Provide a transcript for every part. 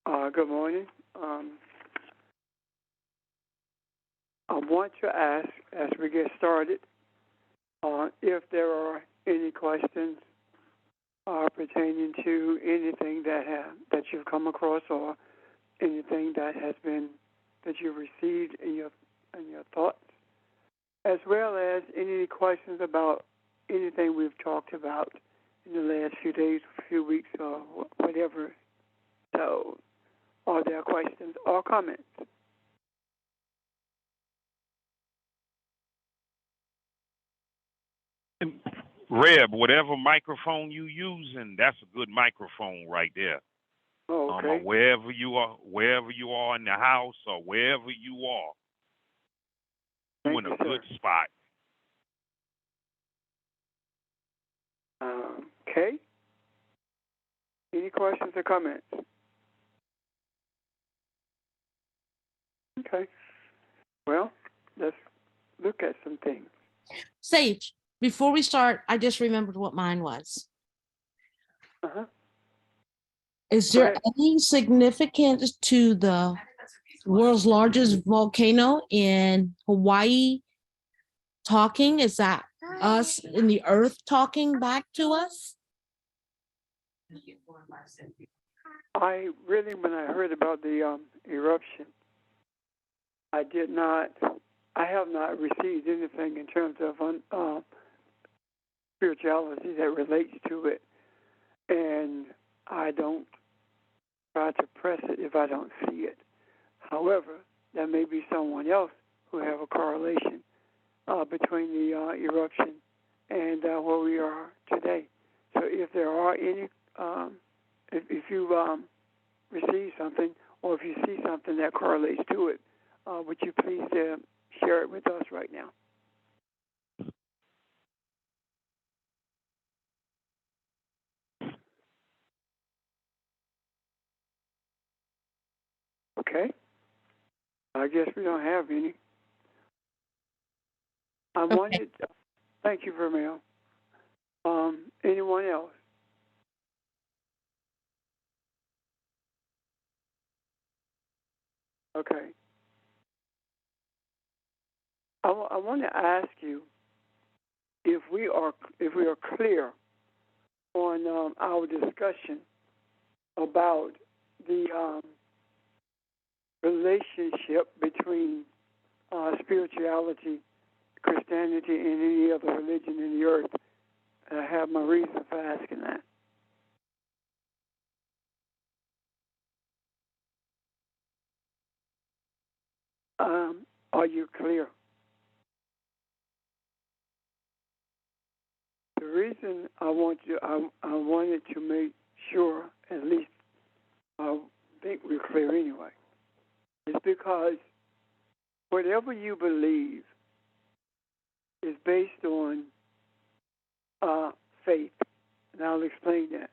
Good morning. Um, I want to ask, as we get started, if there are any questions pertaining to anything that you've come across, or anything that has been that you've received in your thoughts, as well as any questions about anything we've talked about in the last few days, few weeks, or whatever. So, are there questions or comments? And Reb, whatever microphone you using, that's a good microphone right there. Oh, okay. Wherever you are in the house or wherever you are, you Thank in a you, good sir. spot. Okay. Any questions or comments? Okay. Well, let's look at some things. Sage, before we start, I just remembered what mine was. Uh-huh. Is Go there ahead. any significance to the world's largest volcano in Hawaii talking? Is that us in the earth talking back to us? I really, when I heard about the eruption, I did not, I have not received anything in terms of spirituality that relates to it, and I don't try to press it if I don't see it. However, there may be someone else who have a correlation between the eruption and where we are today. So if there are any, if you receive something, or if you see something that correlates to it, would you please share it with us right now? Okay. I guess we don't have any. I Okay. wanted. Thank you, Vermeil. Anyone else? Okay. I want to ask you if we are clear on our discussion about the relationship between spirituality, Christianity, and any other religion in the earth. And I have my reason for asking that. Are you clear? The reason I wanted to make sure, at least I think we're clear anyway, is because whatever you believe is based on faith, and I'll explain that.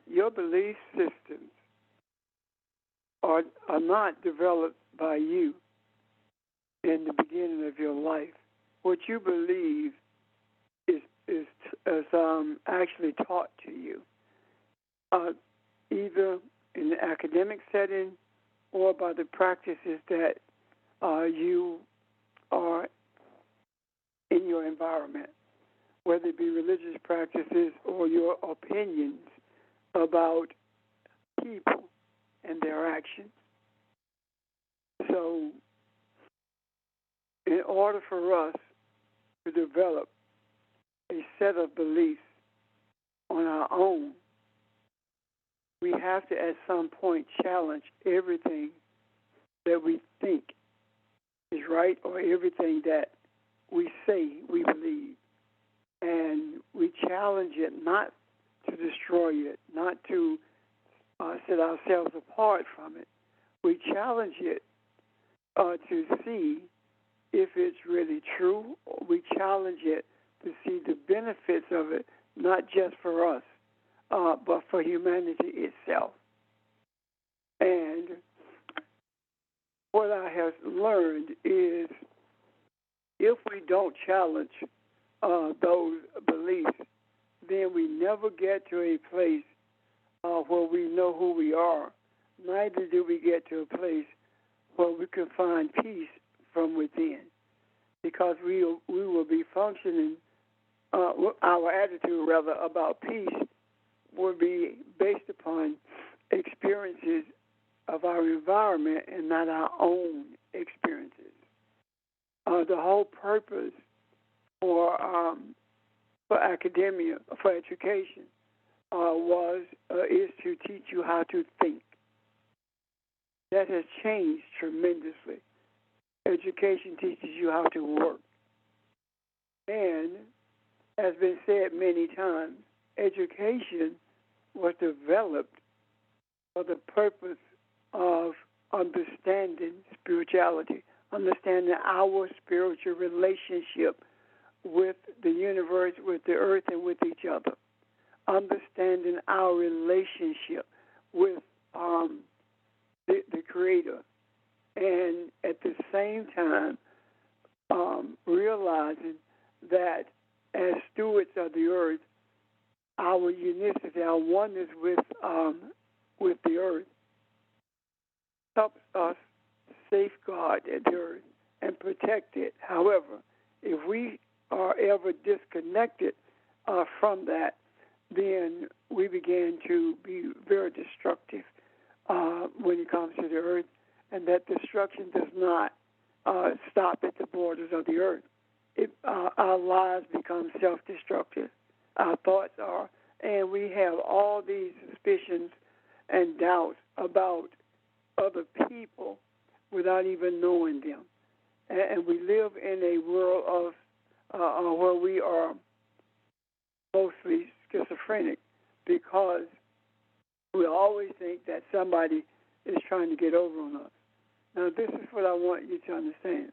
Your belief systems are not developed by you in the beginning of your life. What you believe is actually taught to you, either in the academic setting or by the practices that you are in your environment, whether it be religious practices or your opinions about people and their actions. So, in order for us to develop a set of beliefs on our own, we have to at some point challenge everything that we think is right or everything that we say we believe. And we challenge it not to destroy it, not to set ourselves apart from it. We challenge it to see if it's really true. We challenge it to see the benefits of it, not just for us, but for humanity itself. And what I have learned is if we don't challenge those beliefs, then we never get to a place where we know who we are, neither do we get to a place where we can find peace from within, because we will be functioning. Our attitude, rather, about peace will be based upon experiences of our environment and not our own experiences. The whole purpose for academia, for education, is to teach you how to think. That has changed tremendously. Education teaches you how to work. And, as been said many times, education was developed for the purpose of understanding spirituality, understanding our spiritual relationship with the universe, with the earth, and with each other, understanding our relationship with the Creator, and at the same time realizing that as stewards of the earth, our unicity, our oneness with the earth, helps us safeguard the earth and protect it. However, if we are ever disconnected from that, then we begin to be very destructive when it comes to the earth, and that destruction does not stop at the borders of the earth. Our lives become self-destructive. Our thoughts are, and we have all these suspicions and doubts about other people without even knowing them. And we live in a world of where we are mostly schizophrenic, because we always think that somebody is trying to get over on us. Now, this is what I want you to understand.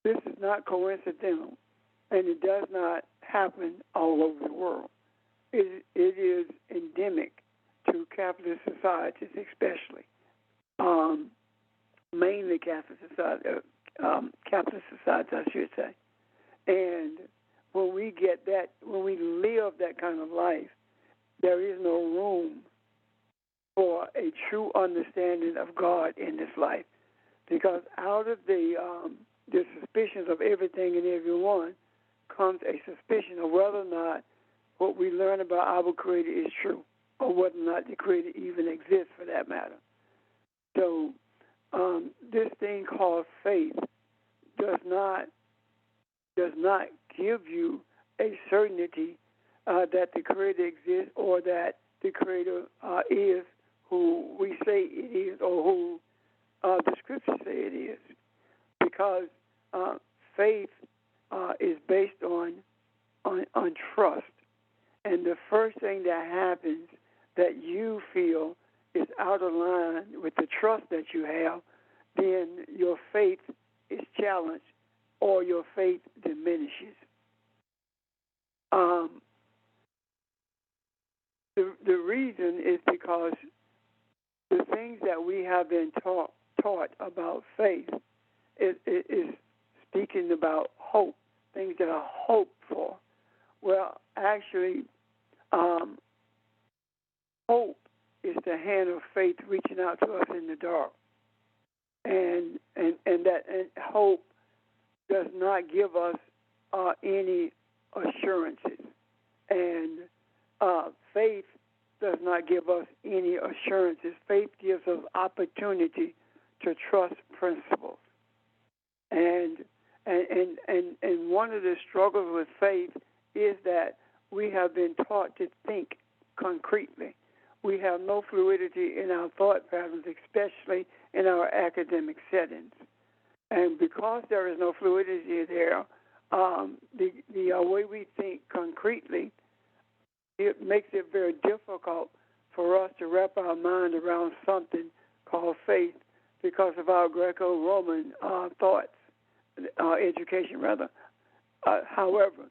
This is not coincidental, and it does not happen all over the world. It is endemic to capitalist societies, especially, mainly capitalist societies, I should say. And when we get that, when we live that kind of life, there is no room for a true understanding of God in this life, because out of the suspicions of everything and everyone comes a suspicion of whether or not what we learn about our Creator is true, or whether or not the Creator even exists, for that matter. So this thing called faith does not give you a certainty that the Creator exists, or that the Creator is who we say it is, or who the Scriptures say it is, because faith is based on trust. And the first thing that happens that you feel is out of line with the trust that you have, then your faith is challenged, or your faith diminishes. The reason is because the things that we have been taught about faith is speaking about hope, things that are hoped for. Well, actually, hope is the hand of faith reaching out to us in the dark, and hope does not give us any assurances, and faith does not give us any assurances. Faith gives us opportunity to trust principles, and one of the struggles with faith is that we have been taught to think concretely. We have no fluidity in our thought patterns, especially in our academic settings. And because there is no fluidity there, the way we think concretely, it makes it very difficult for us to wrap our mind around something called faith, because of our Greco-Roman thoughts, education rather. However,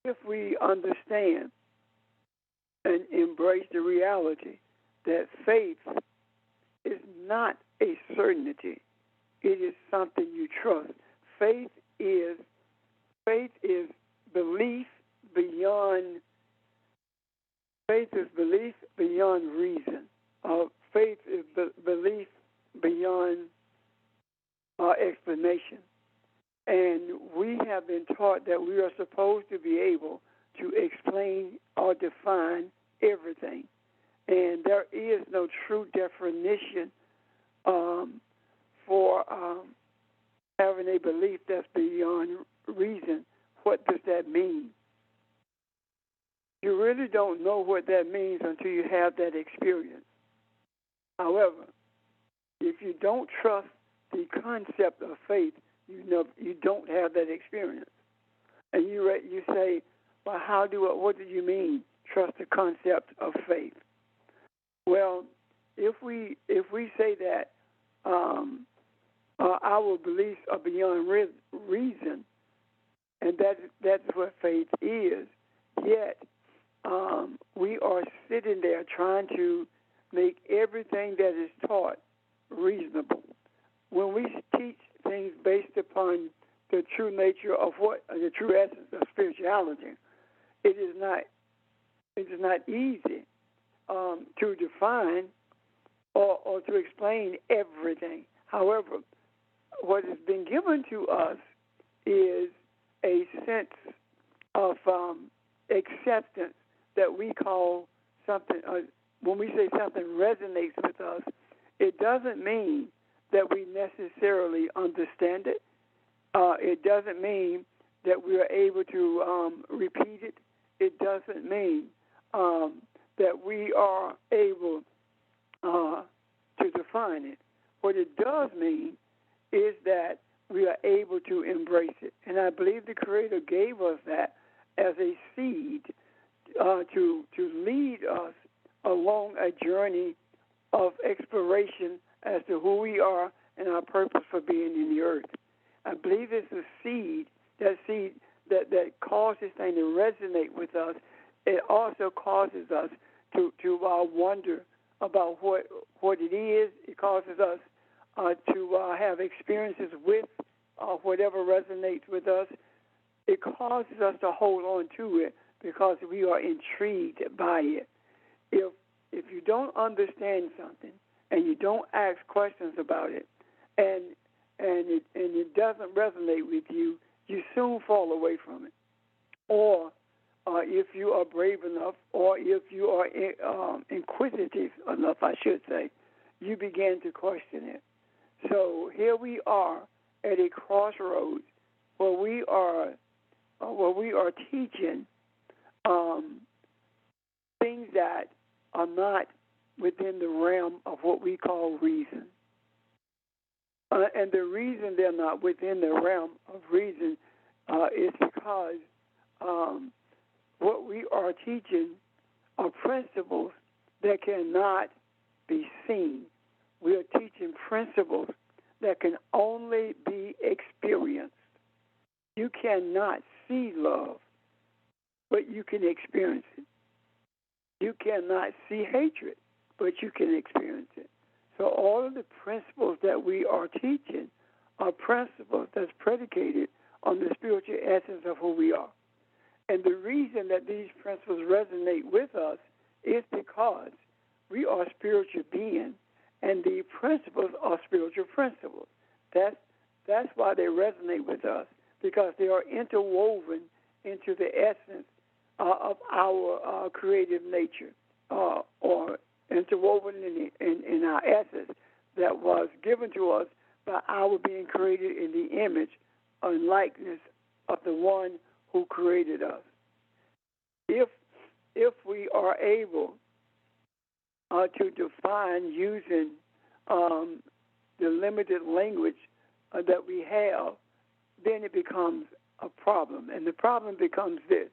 if we understand and embrace the reality that faith is not a certainty, it is something you trust. Faith is belief beyond reason. faith is belief beyond explanation. And we have been taught that we are supposed to be able to explain or define everything. And there is no true definition for having a belief that's beyond reason. What does that mean? You really don't know what that means until you have that experience. However, if you don't trust the concept of faith, you don't have that experience. And you say, well, what do you mean, trust the concept of faith? Well, if we say that our beliefs are beyond reason, and that's what faith is, yet we are sitting there trying to make everything that is taught reasonable. When we teach things based upon the true nature of the true essence of spirituality, it is not easy to define or to explain everything. However, what has been given to us is a sense of acceptance that we call something. When we say something resonates with us, it doesn't mean that we necessarily understand it. It doesn't mean that we are able to repeat it. It doesn't mean that we are able to define it. What it does mean is that we are able to embrace it. And I believe the Creator gave us that as a seed to lead us along a journey of exploration as to who we are and our purpose for being in the earth. I believe it's a seed that causes things to resonate with us. It also causes us to wonder about what it is. It causes us to have experiences with whatever resonates with us. It causes us to hold on to it because we are intrigued by it. If you don't understand something and you don't ask questions about it, and it doesn't resonate with you, you soon fall away from it. Or if you are brave enough, or if you are inquisitive enough, I should say, you begin to question it. So here we are at a crossroads where we are teaching things that are not within the realm of what we call reason. And the reason they're not within the realm of reason is because what we are teaching are principles that cannot be seen. We are teaching principles that can only be experienced. You cannot see love, but you can experience it. You cannot see hatred, but you can experience it. So all of the principles that we are teaching are principles that's predicated on the spiritual essence of who we are. And the reason that these principles resonate with us is because we are spiritual beings, and the principles are spiritual principles. That's why they resonate with us, because they are interwoven into the essence of our creative nature, or interwoven in our essence that was given to us by our being created in the image and likeness of the one who created us. If we are able to define using the limited language that we have, then it becomes a problem. And the problem becomes this.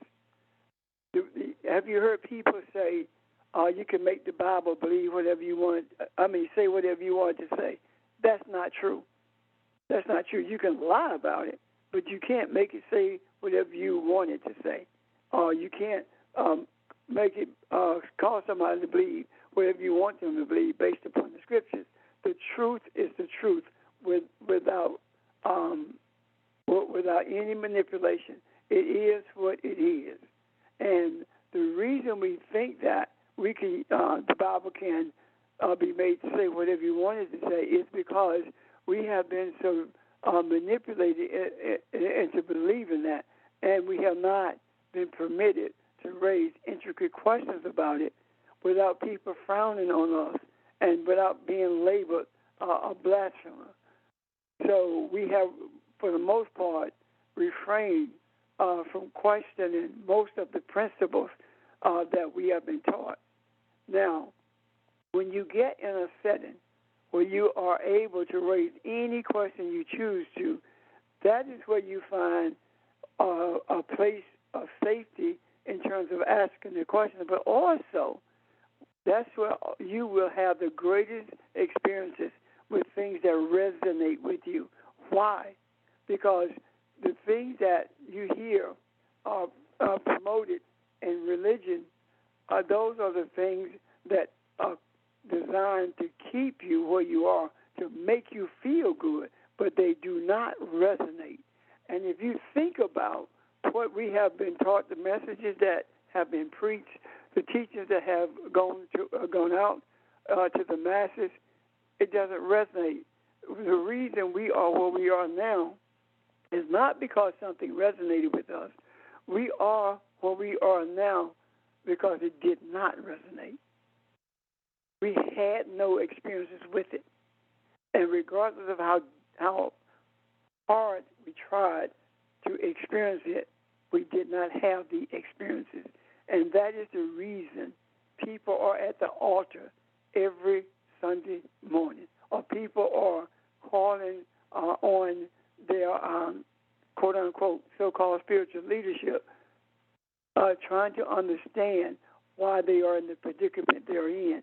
Have you heard people say, you can make the Bible believe whatever you want, say whatever you want to say? That's not true. That's not true. You can lie about it, but you can't make it say whatever you want it to say. You can't make it cause somebody to believe whatever you want them to believe based upon the Scriptures. The truth is the truth without any manipulation. It is what it is. And the reason we think that the Bible can be made to say whatever you wanted to say. It's because we have been so manipulated into believing that, and we have not been permitted to raise intricate questions about it without people frowning on us and without being labeled a blasphemer. So we have, for the most part, refrained from questioning most of the principles that we have been taught. Now, when you get in a setting where you are able to raise any question you choose to, that is where you find a place of safety in terms of asking the question, but also that's where you will have the greatest experiences with things that resonate with you. Why? Because the things that you hear are promoted in religion, those are the things that are designed to keep you where you are, to make you feel good, but they do not resonate. And if you think about what we have been taught, the messages that have been preached, the teachings that have gone out to the masses, it doesn't resonate. The reason we are where we are now is not because something resonated with us. We are where we are now because it did not resonate. We had no experiences with it. And regardless of how hard we tried to experience it, we did not have the experiences. And that is the reason people are at the altar every Sunday morning, or people are calling on their quote-unquote so-called spiritual leadership, trying to understand why they are in the predicament they're in.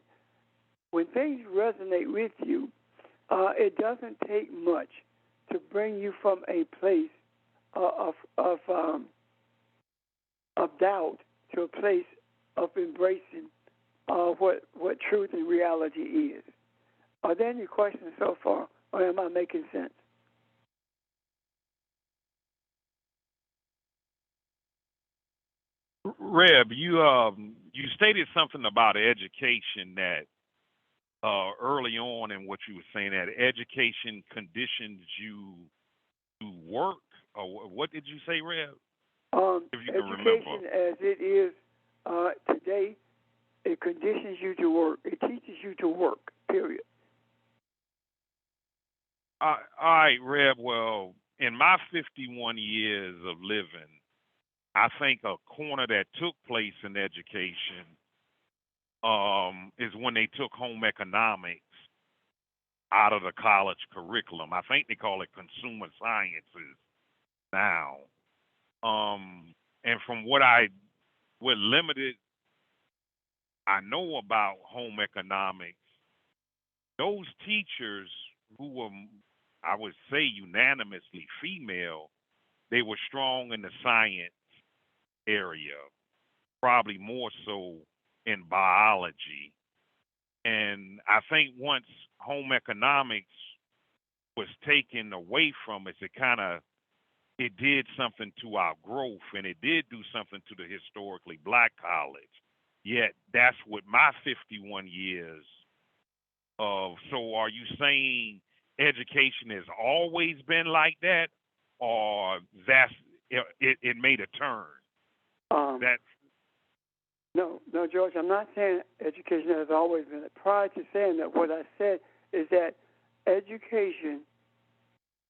When things resonate with you, it doesn't take much to bring you from a place of doubt to a place of embracing what truth and reality is. Are there any questions so far, or am I making sense? Reb, you stated something about education that early on in what you were saying, that education conditions you to work, or what did you say, Reb? If you can remember. Education as it is today, it conditions you to work. It teaches you to work, period. All right, Reb. Well, in my 51 years of living, I think a corner that took place in education is when they took home economics out of the college curriculum. I think they call it consumer sciences now. And from what limited I know about home economics, those teachers who were, I would say, unanimously female, they were strong in the science area, probably more so in biology. And I think once home economics was taken away from us, it did something to our growth, and it did do something to the historically black college. Yet that's what my 51 years of. So are you saying education has always been like that, or it made a turn? That's No, George, I'm not saying education has always been. Prior to saying that, what I said is that education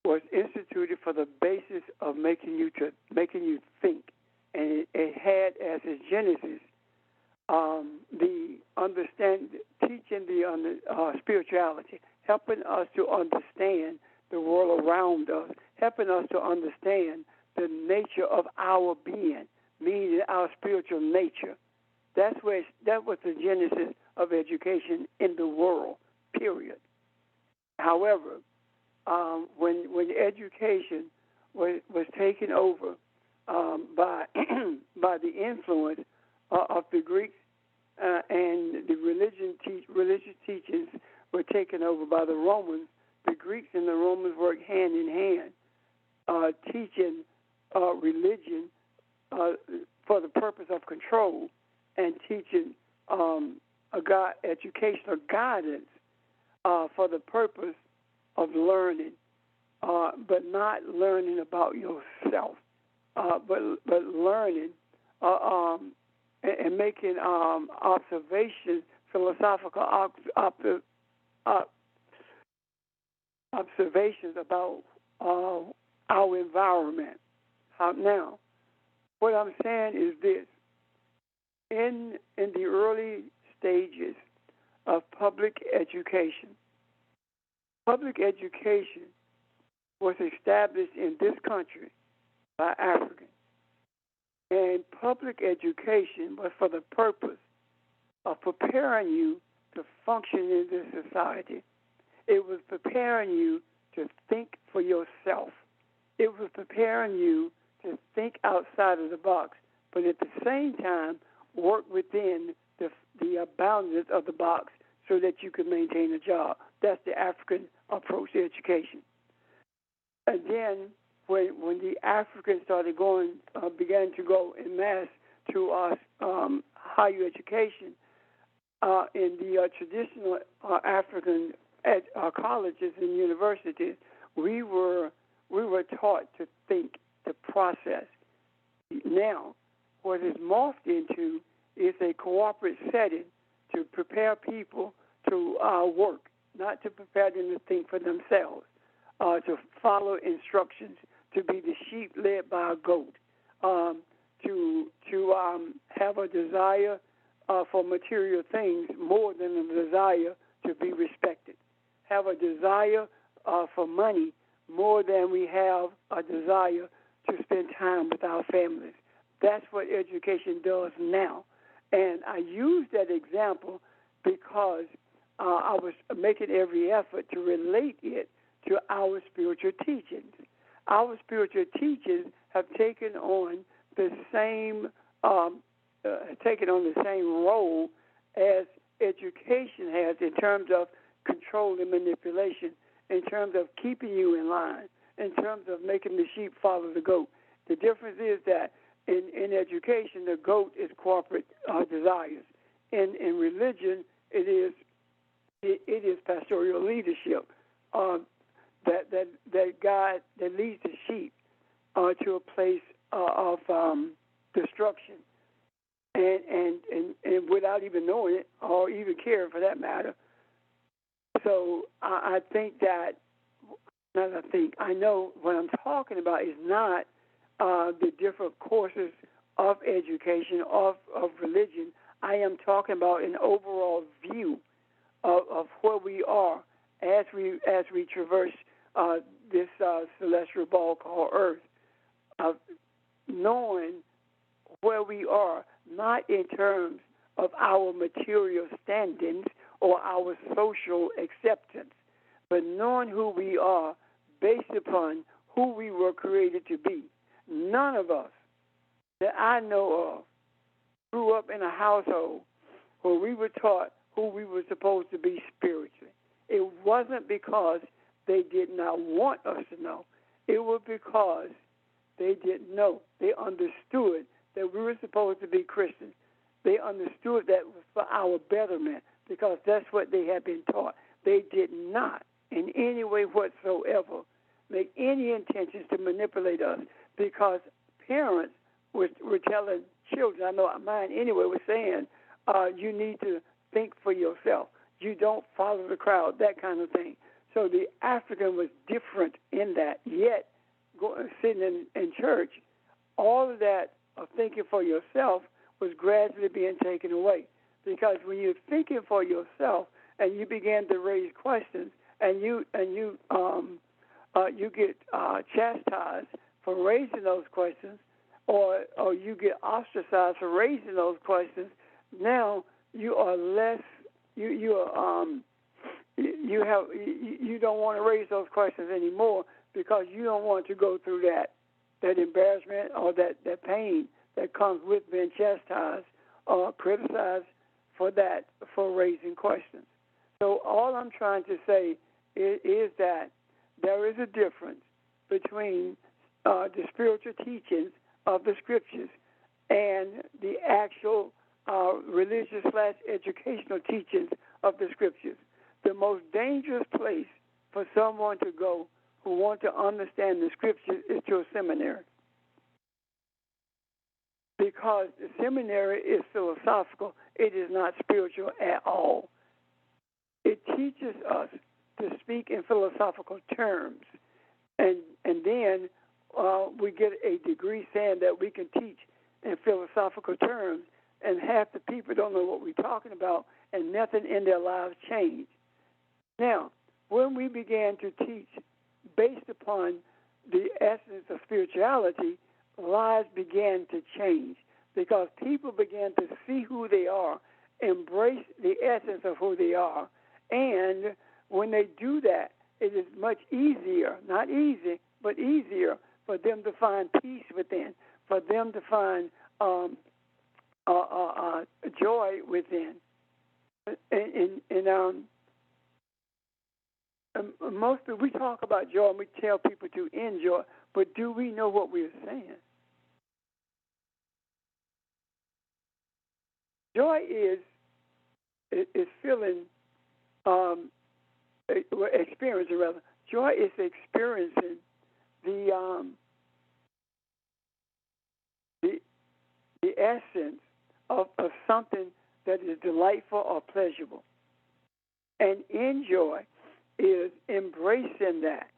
was instituted for the basis of making you think, and it had as its genesis the teaching the spirituality, helping us to understand the world around us, helping us to understand the nature of our being, meaning our spiritual nature. That was the genesis of education in the world, period. However, when education was taken over by by the influence of the Greeks and the religious teachings were taken over by the Romans, the Greeks and the Romans worked hand in hand, teaching religion for the purpose of control, and teaching educational guidance for the purpose of learning, but not learning about yourself, but learning and making observations, philosophical observations about our environment. Now, what I'm saying is this: in the early stages of public education was established in this country by Africans. And public education was for the purpose of preparing you to function in this society. It was preparing you to think for yourself. It was preparing you to think outside of the box, but at the same time, work within the boundaries of the box so that you can maintain a job. That's the African approach to education. And then when the Africans started began to go en masse to higher education, in the traditional African colleges and universities, we were taught to think, to process. Now, what is morphed into is a cooperative setting to prepare people to work, not to prepare them to think for themselves, to follow instructions, to be the sheep led by a goat, to have a desire for material things more than a desire to be respected, have a desire for money more than we have a desire to spend time with our families. That's what education does now. And I use that example because I was making every effort to relate it to our spiritual teachings. Our spiritual teachings have taken on the same role as education has in terms of control and manipulation, in terms of keeping you in line, in terms of making the sheep follow the goat. The difference is that in education, the goat is corporate desires. In religion, it is pastoral leadership that God that leads the sheep to a place of destruction, and without even knowing it or even caring for that matter. So I think that, I know what I'm talking about is not the different courses of education, of religion. I am talking about an overall view of where we are as we traverse this celestial ball called Earth, of knowing where we are, not in terms of our material standings or our social acceptance, but knowing who we are based upon who we were created to be. None of us that I know of grew up in a household where we were taught who we were supposed to be spiritually. It wasn't because they did not want us to know. It was because they didn't know. They understood that we were supposed to be Christians. They understood that was for our betterment because that's what they had been taught. They did not in any way whatsoever make any intentions to manipulate us because parents were telling children, I know mine anyway, was saying, you need to think for yourself. You don't follow the crowd, that kind of thing. So the African was different in that. Yet, sitting in church, all of that of thinking for yourself was gradually being taken away. Because when you're thinking for yourself and you begin to raise questions and you get chastised for raising those questions, or you get ostracized for raising those questions, now you are less. You don't want to raise those questions anymore because you don't want to go through that embarrassment or that pain that comes with being chastised or criticized for raising questions. So all I'm trying to say is that there is a difference between the spiritual teachings of the scriptures and the actual religious/educational teachings of the scriptures. The most dangerous place for someone to go who want to understand the scriptures is to a seminary. Because the seminary is philosophical, it is not spiritual at all. It teaches us to speak in philosophical terms, and then we get a degree saying that we can teach in philosophical terms, and half the people don't know what we're talking about, and nothing in their lives changed. Now, when we began to teach based upon the essence of spirituality, lives began to change because people began to see who they are, embrace the essence of who they are, and when they do that, it is much easier, not easy, but easier for them to find peace within, for them to find joy within. Most of we talk about joy and we tell people to enjoy, but do we know what we're saying? Joy is feeling, experiencing rather. Joy is experiencing the essence of something that is delightful or pleasurable. And enjoy is embracing that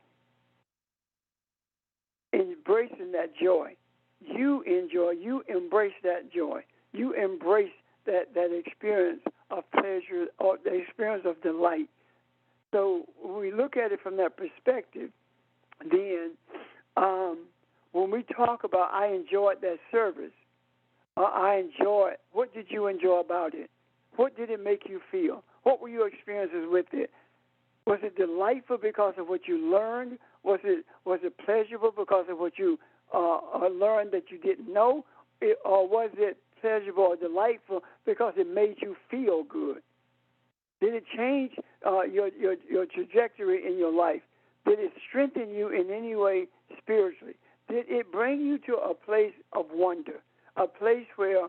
joy. You enjoy, you embrace that joy. You embrace that experience of pleasure or the experience of delight. So when we look at it from that perspective, then when we talk about I enjoyed that service, I enjoyed, what did you enjoy about it? What did it make you feel? What were your experiences with it? Was it delightful because of what you learned? Was it pleasurable because of what you learned that you didn't know? Or was it pleasurable or delightful because it made you feel good? Did it change your trajectory in your life? Did it strengthen you in any way spiritually? Did it bring you to a place of wonder, a place where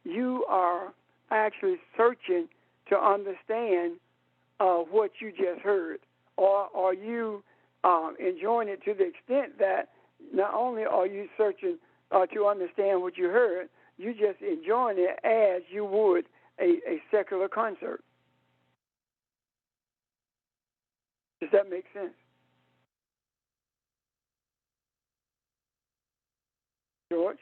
you are actually searching to understand what you just heard? Or are you enjoying it to the extent that not only are you searching to understand what you heard, you just enjoying it as you would a secular concert? Does that make sense? George?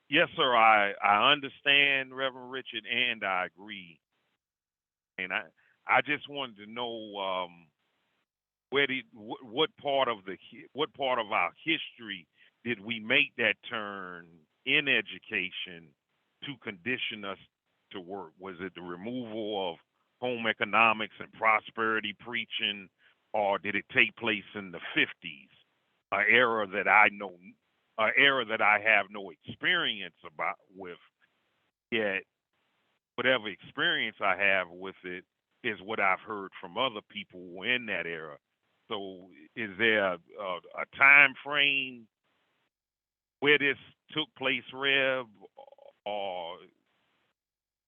Yes, sir. I understand, Reverend Richard, and I agree. And I just wanted to know what part of our history did we make that turn in education to condition us to work? Was it the removal of home economics and prosperity preaching, or did it take place in the 50s, an era that I have no experience with, yet whatever experience I have with it is what I've heard from other people who were in that era. So is there a time frame where this took place, Rev, or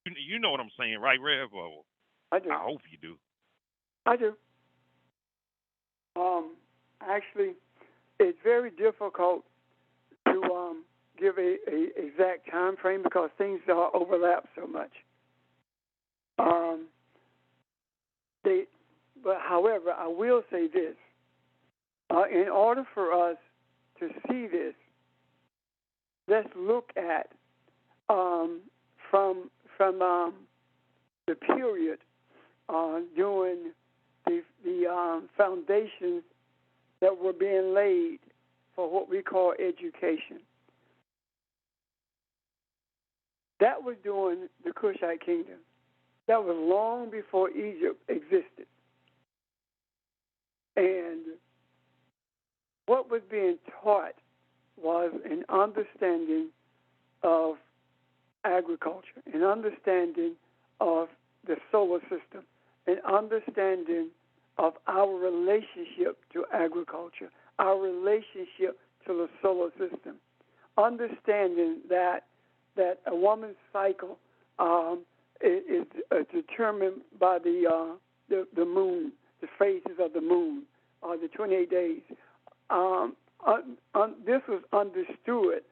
you know what I'm saying, right, Rev? Or, I do. I hope you do. I do. Actually, it's very difficult to give a exact time frame because things overlap so much. But however, I will say this: in order for us to see this, let's look at from the period during the foundations that were being laid for what we call education. That was during the Kushite kingdom. That was long before Egypt existed. And what was being taught was an understanding of agriculture, an understanding of the solar system, an understanding of our relationship to agriculture, our relationship to the solar system, understanding that that a woman's cycle is determined by the moon, the phases of the moon, the 28 days. This was understood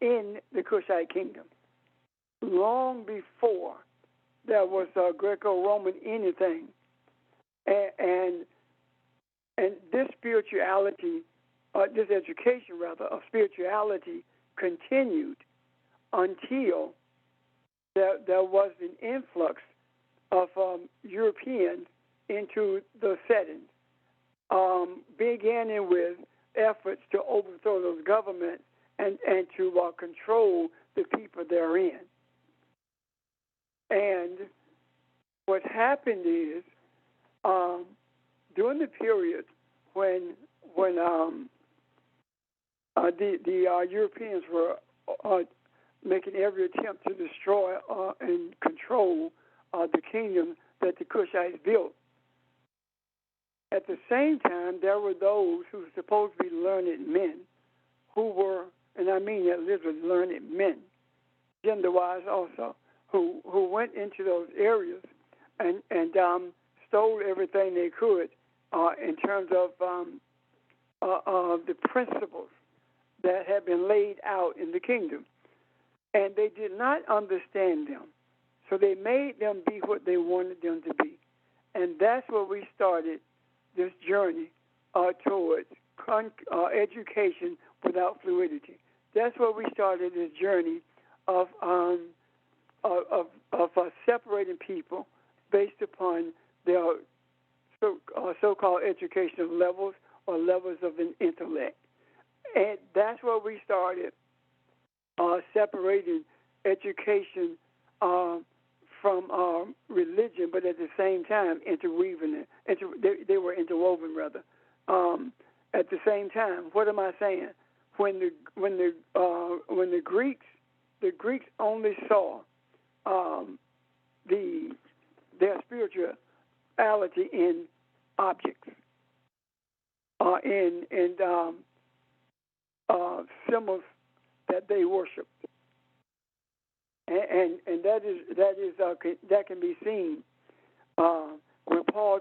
in the Kushite kingdom long before there was Greco-Roman anything, and this spirituality, this education rather of spirituality, continued until there was an influx of Europeans into the settings, beginning with efforts to overthrow those governments and to control the people therein. And what happened is, during the period when the Europeans were making every attempt to destroy and control the kingdom that the Kushites built, at the same time, there were those who were supposed to be learned men who were, and I mean that literally learned men, gender-wise also, who went into those areas and stole everything they could in terms of the principles that had been laid out in the kingdom. And they did not understand them. So they made them be what they wanted them to be. And that's where we started this journey towards education without fluidity. That's where we started this journey of separating people based upon their so-called educational levels or levels of an intellect. And that's where we started separating education from religion, but at the same time interweaving it. They were interwoven, rather. At the same time, what am I saying? When the Greeks only saw their spirituality in objects, in symbols that they worshipped. And that can be seen when Paul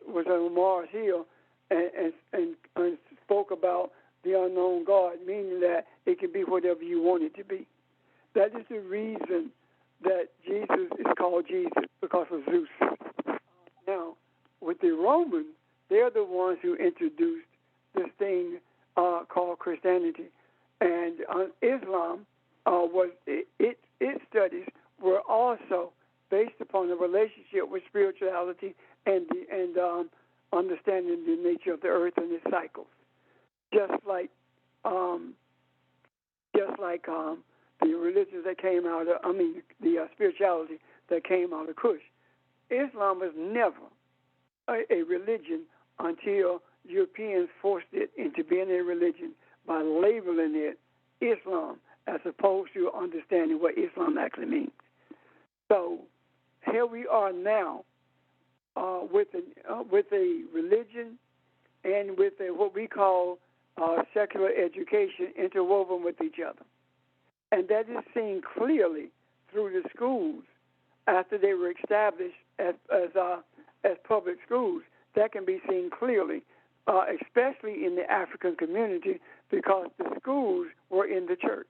was on Mars Hill and spoke about the unknown God, meaning that it can be whatever you want it to be. That is the reason that Jesus is called Jesus, because of Zeus. Now, with the Romans, they're the ones who introduced this thing called Christianity, and Islam its studies were also based upon the relationship with spirituality and understanding the nature of the earth and its cycles. Just like the religions that came out of, the spirituality that came out of Kush. Islam was never a religion until Europeans forced it into being a religion by labeling it Islam, as opposed to understanding what Islam actually means. So here we are now with a religion and with what we call secular education interwoven with each other. And that is seen clearly through the schools after they were established as public schools. That can be seen clearly, especially in the African community, because the schools were in the church.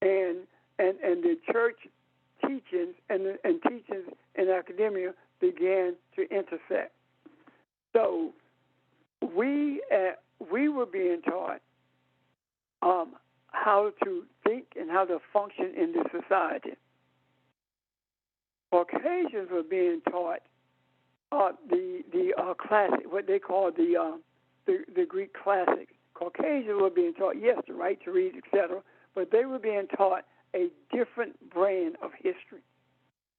And the church teachings and teachings in academia began to intersect. So we were being taught how to think and how to function in this society. Caucasians were being taught the classic, what they call the Greek classics. Caucasians were being taught, yes, the right to read, etc., but they were being taught a different brand of history.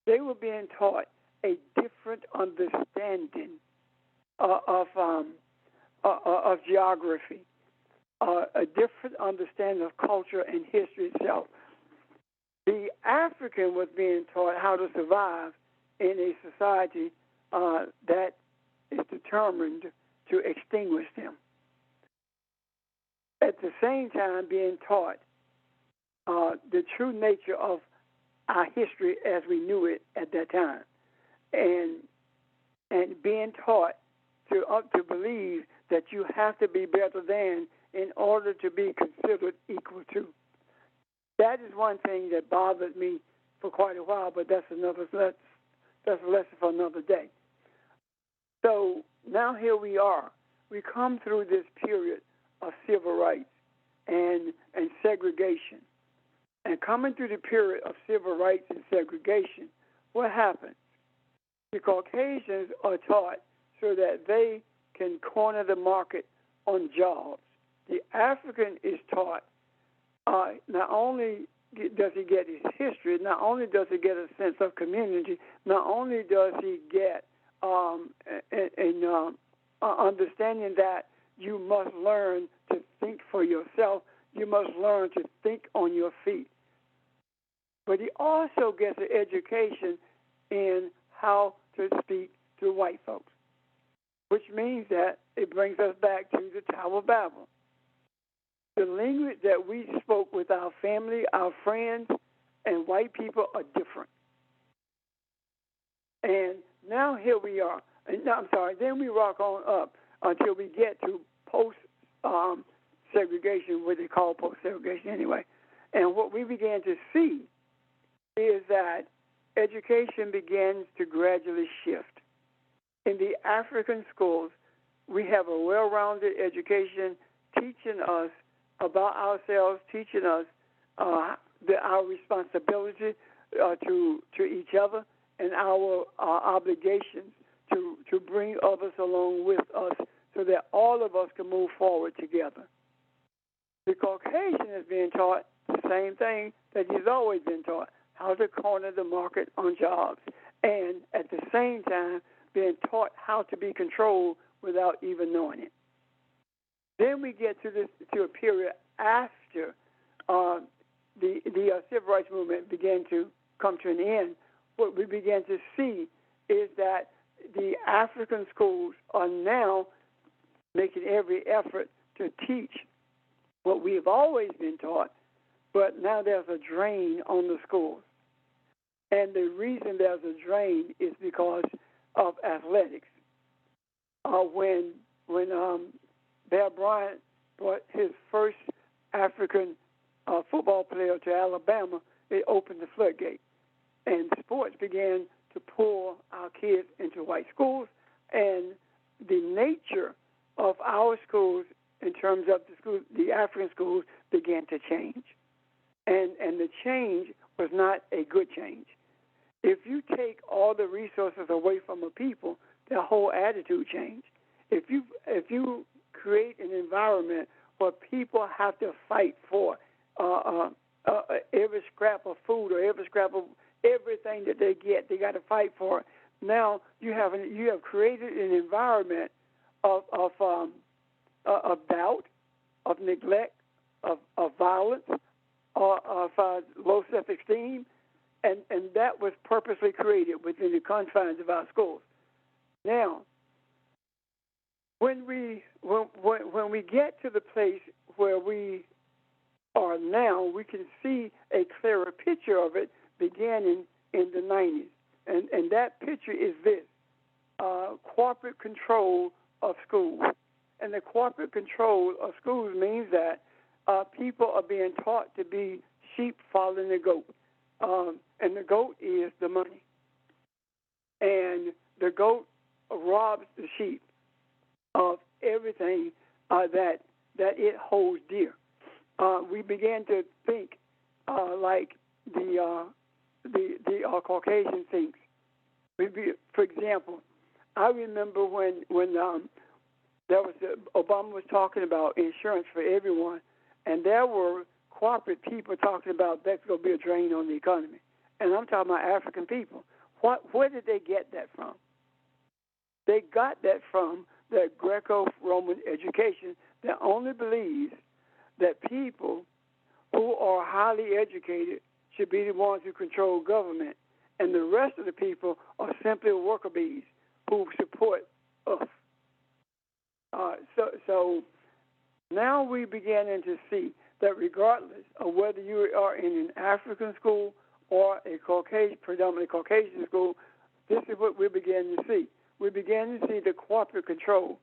They were being taught a different understanding of geography, a different understanding of culture and history itself. The African was being taught how to survive in a society that is determined to extinguish them. At the same time, being taught the true nature of our history as we knew it at that time, and being taught to believe that you have to be better than in order to be considered equal to. That is one thing that bothered me for quite a while, but that's a lesson for another day. So now here we are. We come through this period of civil rights and segregation. And coming through the period of civil rights and segregation, what happens? The Caucasians are taught so that they can corner the market on jobs. The African is taught not only does he get his history, not only does he get a sense of community, not only does he get understanding that you must learn to think for yourself, you must learn to think on your feet. But he also gets an education in how to speak to white folks, which means that it brings us back to the Tower of Babel. The language that we spoke with our family, our friends, and white people are different. And now here we are. Then we rock on up until we get to post-segregation, what they call post-segregation anyway. And what we began to see is that education begins to gradually shift. In the African schools, we have a well-rounded education teaching us about ourselves, teaching us our responsibility to each other and our obligations to bring others along with us so that all of us can move forward together. The Caucasian is being taught the same thing that he's always been taught, how to corner the market on jobs, and at the same time being taught how to be controlled without even knowing it. Then we get to a period after the civil rights movement began to come to an end. What we began to see is that the African schools are now making every effort to teach what we have always been taught, but now there's a drain on the schools. And the reason there's a drain is because of athletics. When Bear Bryant brought his first African football player to Alabama, it opened the floodgate. And sports began to pull our kids into white schools, and the nature of our schools in terms of the African schools began to change. And the change was not a good change. If you take all the resources away from a people, their whole attitude changes. If you create an environment where people have to fight for every scrap of food or every scrap of everything that they get, they got to fight for it. Now you have created an environment of doubt, of neglect, of violence, of low self-esteem, and that was purposely created within the confines of our schools. Now, when we get to the place where we are now, we can see a clearer picture of it beginning in the 90s. And that picture is this, corporate control of schools. And the corporate control of schools means that people are being taught to be sheep following the goat. And the goat is the money. And the goat robs the sheep of everything that it holds dear. We began to think like the Caucasian thinks. For example, I remember when Obama was talking about insurance for everyone, and there were corporate people talking about that's going to be a drain on the economy. And I'm talking about African people. Where did they get that from? They got that from the Greco-Roman education that only believes that people who are highly educated should be the ones who control government, and the rest of the people are simply worker bees who support us. So now we're beginning to see that regardless of whether you are in an African school or a predominantly Caucasian school, this is what we're beginning to see. We're beginning to see the corporate control.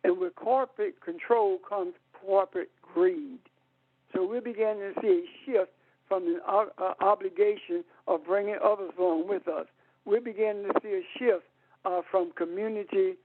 And with corporate control comes corporate greed. So we're beginning to see a shift from an obligation of bringing others along with us. We're beginning to see a shift from community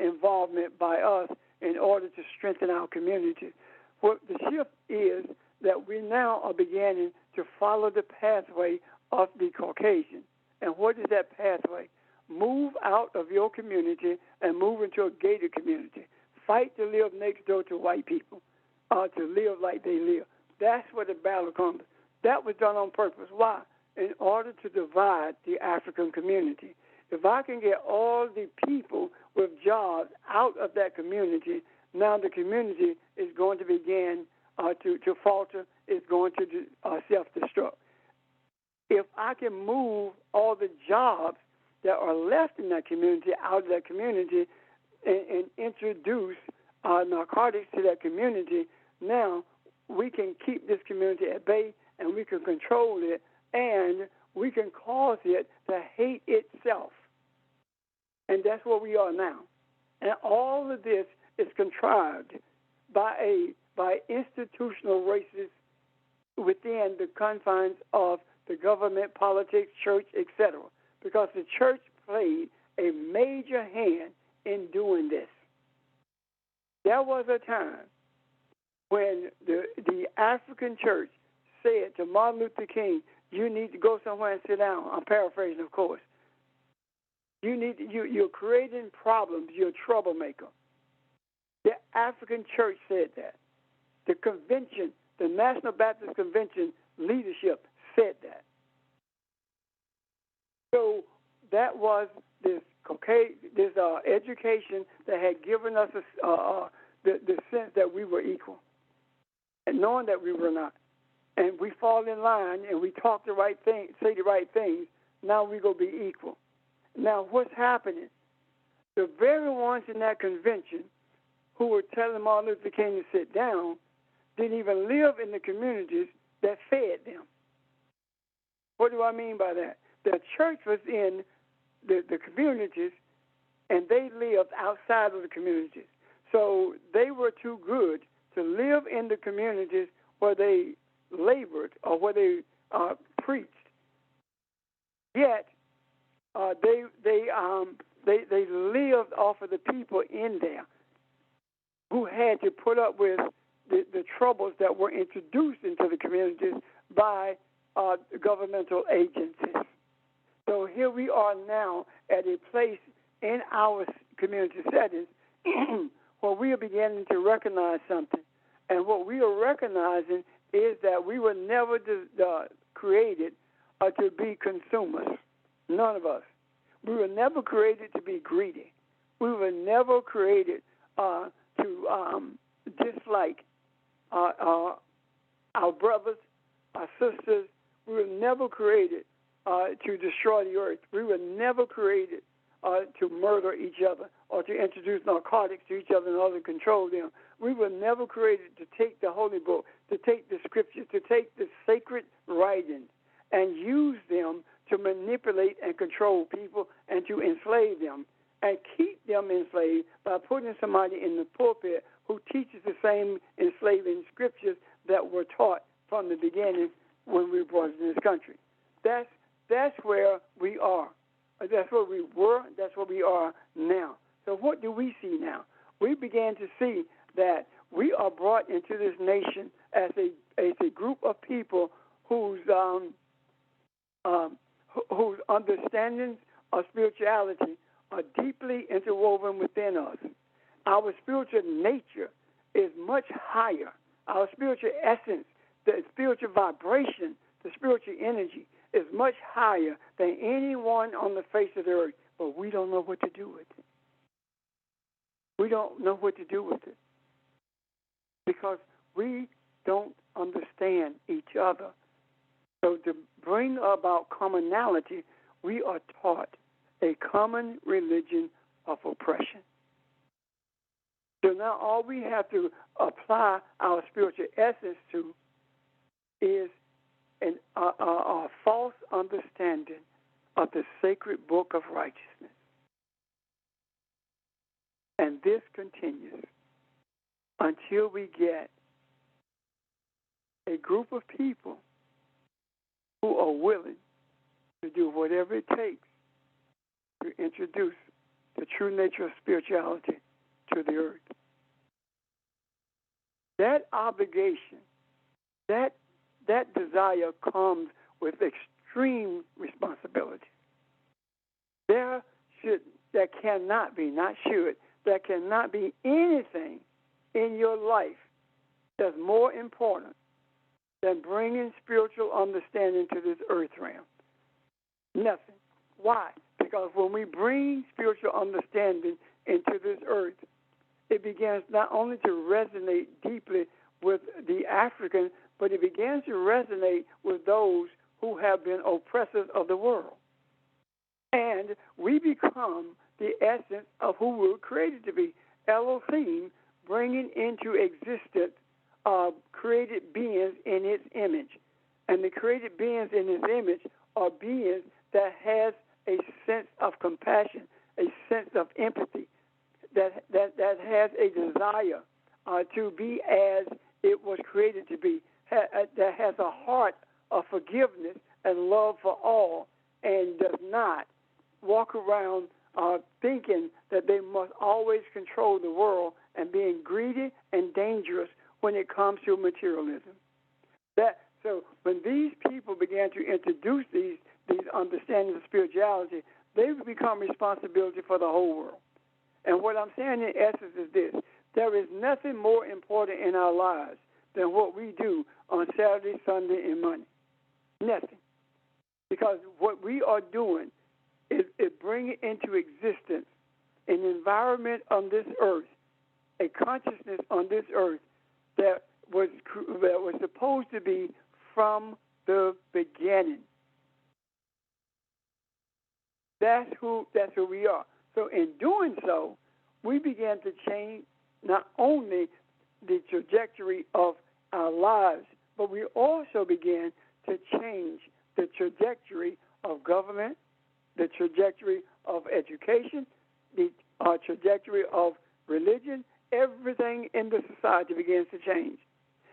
involvement by us in order to strengthen our community. What the shift is that we now are beginning to follow the pathway of the Caucasian. And what is that pathway? Move out of your community and move into a gated community. Fight to live next door to white people, to live like they live. That's where the battle comes. That was done on purpose. Why? In order to divide the African community. If I can get all the people with jobs out of that community, now the community is going to begin to falter, is going to self-destruct. If I can move all the jobs that are left in that community out of that community and introduce narcotics to that community, now we can keep this community at bay and we can control it and we can cause it to hate itself. And that's where we are now. And all of this is contrived by institutional races within the confines of the government, politics, church, etc. Because the church played a major hand in doing this. There was a time when the African church said to Martin Luther King, you need to go somewhere and sit down. I'm paraphrasing, of course. You're creating problems. You're a troublemaker. The African church said that. The convention, the National Baptist Convention leadership said that. So that was this education that had given us the sense that we were equal, and knowing that we were not. And we fall in line and we talk the right thing, say the right things. Now we go be equal. Now what's happening? The very ones in that convention who were telling Martin Luther King to sit down didn't even live in the communities that fed them. What do I mean by that? The church was in the communities, and they lived outside of the communities. So they were too good to live in the communities where they labored or where they preached. Yet they lived off of the people in there who had to put up with the troubles that were introduced into the communities by governmental agencies. So here we are now at a place in our community settings where we are beginning to recognize something. And what we are recognizing is that we were never created to be consumers. None of us. We were never created to be greedy. We were never created to dislike our brothers, our sisters. We were never created to destroy the earth. We were never created to murder each other or to introduce narcotics to each other in order to control them. We were never created to take the Holy Book, to take the Scripture, to take the sacred writings and use them to manipulate and control people and to enslave them and keep them enslaved by putting somebody in the pulpit who teaches the same enslaving scriptures that were taught from the beginning when we were brought into this country. That's where we are. That's where we were. That's where we are now. So what do we see now? We began to see that we are brought into this nation as a group of people whose understandings of spirituality are deeply interwoven within us. Our spiritual nature is much higher. Our spiritual essence, the spiritual vibration, the spiritual energy is much higher than anyone on the face of the earth, but we don't know what to do with it. We don't know what to do with it because we don't understand each other. So to bring about commonality, we are taught a common religion of oppression. So now all we have to apply our spiritual essence to is a false understanding of the sacred book of righteousness. And this continues until we get a group of people who are willing to do whatever it takes to introduce the true nature of spirituality to the earth. That obligation, that desire comes with extreme responsibility. There cannot be anything in your life that's more important than bringing spiritual understanding to this earth realm. Nothing. Why? Because when we bring spiritual understanding into this earth, it begins not only to resonate deeply with the African, but it begins to resonate with those who have been oppressors of the world. And we become the essence of who we were created to be. Elohim, bringing into existence created beings in its image. And the created beings in its image are beings that has a sense of compassion, a sense of empathy, that has a desire to be as it was created to be, that has a heart of forgiveness and love for all, and does not walk around thinking that they must always control the world and being greedy and dangerous when it comes to materialism. So when these people began to introduce these understandings of spirituality, they become responsibility for the whole world. And what I'm saying in essence is this: there is nothing more important in our lives than what we do on Saturday, Sunday, and Monday. Nothing. Because what we are doing is bringing into existence an environment on this earth, a consciousness on this earth that was supposed to be from the beginning. That's who we are. So in doing so, we began to change not only the trajectory of our lives, but we also began to change the trajectory of government, the trajectory of education, the trajectory of religion. Everything in the society begins to change.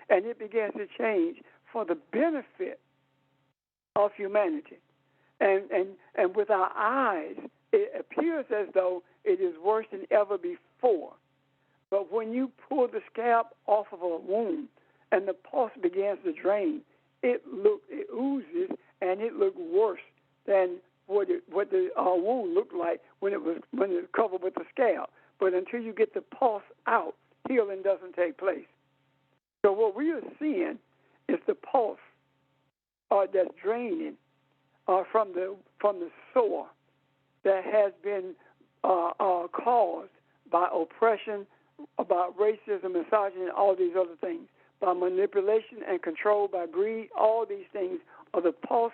And it begins to change for the benefit of humanity. And with our eyes, it appears as though it is worse than ever before. But when you pull the scab off of a wound and the pus begins to drain, it oozes, and it looked worse than what the wound looked like when it was covered with the scab. But until you get the pus out, healing doesn't take place. So what we are seeing is the pus that's draining from the sore that has been caused by oppression, about racism, misogyny, and all these other things, by manipulation and control, by greed. All these things are the pus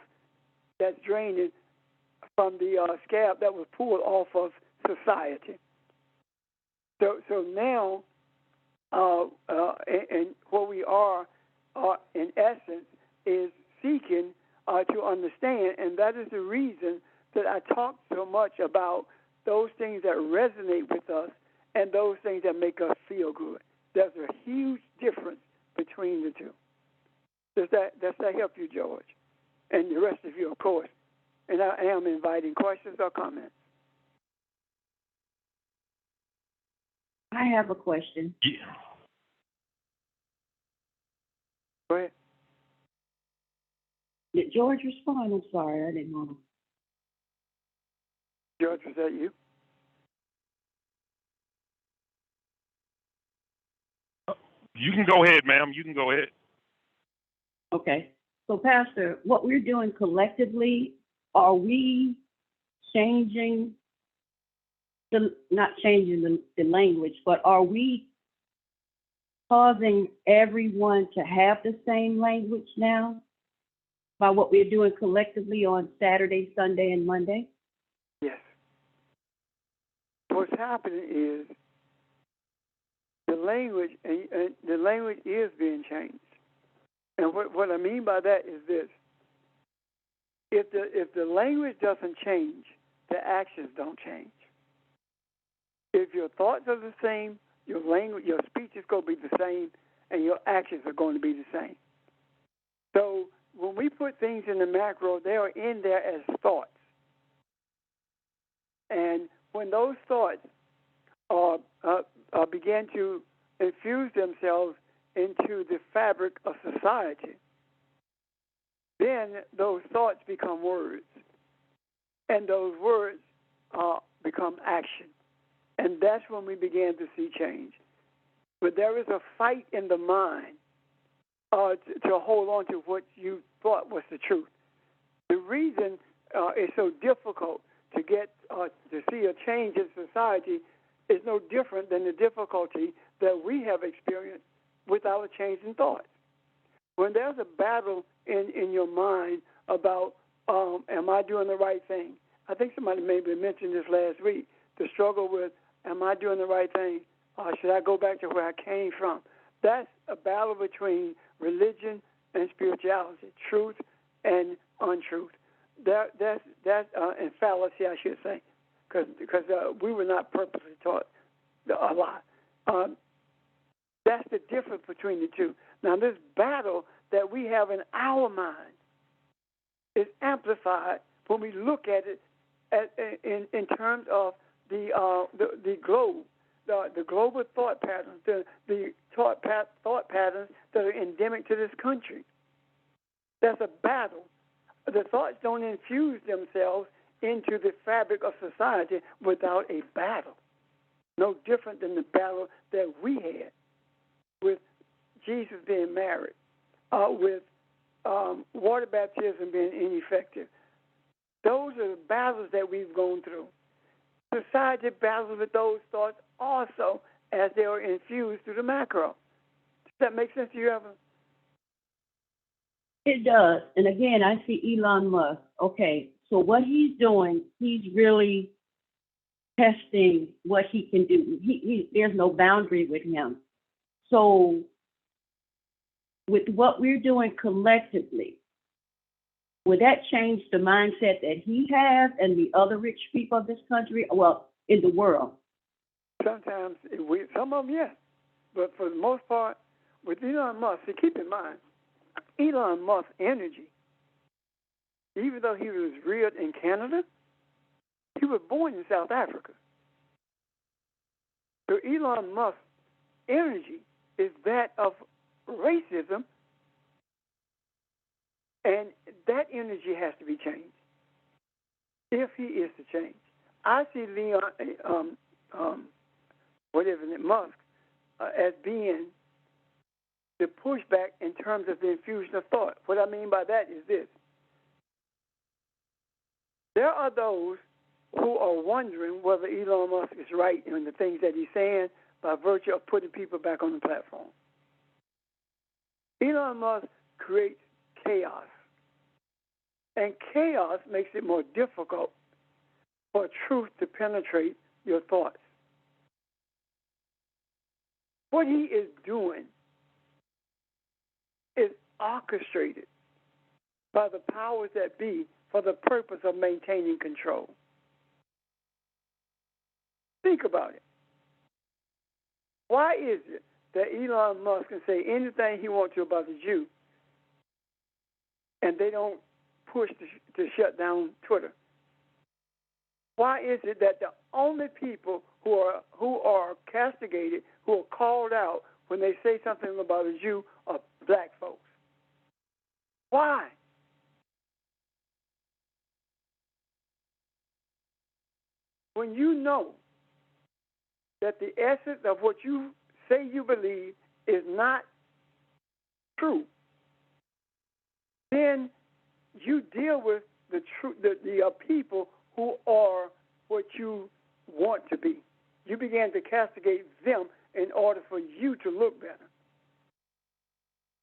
that's draining from the scab that was pulled off of society. So now, and what we are in essence is seeking to understand, and that is the reason that I talk so much about those things that resonate with us and those things that make us feel good. There's a huge difference between the two. Does that help you, George? And the rest of you, of course. And I am inviting questions or comments. I have a question. Yeah. Go ahead. Did George respond? I'm sorry, I didn't want to. George, was that you? You can go ahead, ma'am. You can go ahead. Okay. So, Pastor, what we're doing collectively, are we changing not changing the language, but are we causing everyone to have the same language now by what we're doing collectively on Saturday, Sunday, and Monday? Yes. What's happening is the language is being changed. And what I mean by that is this: if the language doesn't change, the actions don't change. If your thoughts are the same, your language, your speech is going to be the same, and your actions are going to be the same. So when we put things in the macro, they are in there as thoughts. And when those thoughts begin to infuse themselves into the fabric of society, then those thoughts become words, and those words become action. And that's when we begin to see change. But there is a fight in the mind to hold on to what you thought was the truth. The reason it's so difficult to get to see a change in society is no different than the difficulty that we have experienced with our change in thoughts. When there's a battle in your mind about am I doing the right thing? I think somebody maybe mentioned this last week, the struggle with am I doing the right thing? Should I go back to where I came from? That's a battle between religion and spirituality, truth and untruth. That's and fallacy, I should say, because we were not purposely taught a lot. That's the difference between the two. Now, this battle that we have in our mind is amplified when we look at it in terms of the globe, the global thought patterns, the thought patterns that are endemic to this country. That's a battle. The thoughts don't infuse themselves into the fabric of society without a battle. No different than the battle that we had with Jesus being married, with water baptism being ineffective. Those are the battles that we've gone through. Society battles with those thoughts also as they are infused through the macro. Does that make sense to you, Evan? It does. And again, I see Elon Musk. Okay, so what he's doing, he's really testing what he can do. There's no boundary with him. So with what we're doing collectively, would that change the mindset that he has and the other rich people of this country, well, in the world? Sometimes, some of them, yes. But for the most part, with Elon Musk, see, keep in mind, Elon Musk's energy, even though he was reared in Canada, he was born in South Africa. So Elon Musk's energy is that of racism, and that energy has to be changed if he is to change. I see Musk as being the pushback in terms of the infusion of thought. What I mean by that is this. There are those who are wondering whether Elon Musk is right in the things that he's saying by virtue of putting people back on the platform. Elon Musk creates chaos. And chaos makes it more difficult for truth to penetrate your thoughts. What he is doing is orchestrated by the powers that be for the purpose of maintaining control. Think about it. Why is it that Elon Musk can say anything he wants to about the Jew and they don't push to shut down Twitter? Why is it that the only people who are castigated, who are called out when they say something about a Jew are black folks? Why? When you know that the essence of what you say you believe is not true, then you deal with the people who are what you want to be. You begin to castigate them in order for you to look better.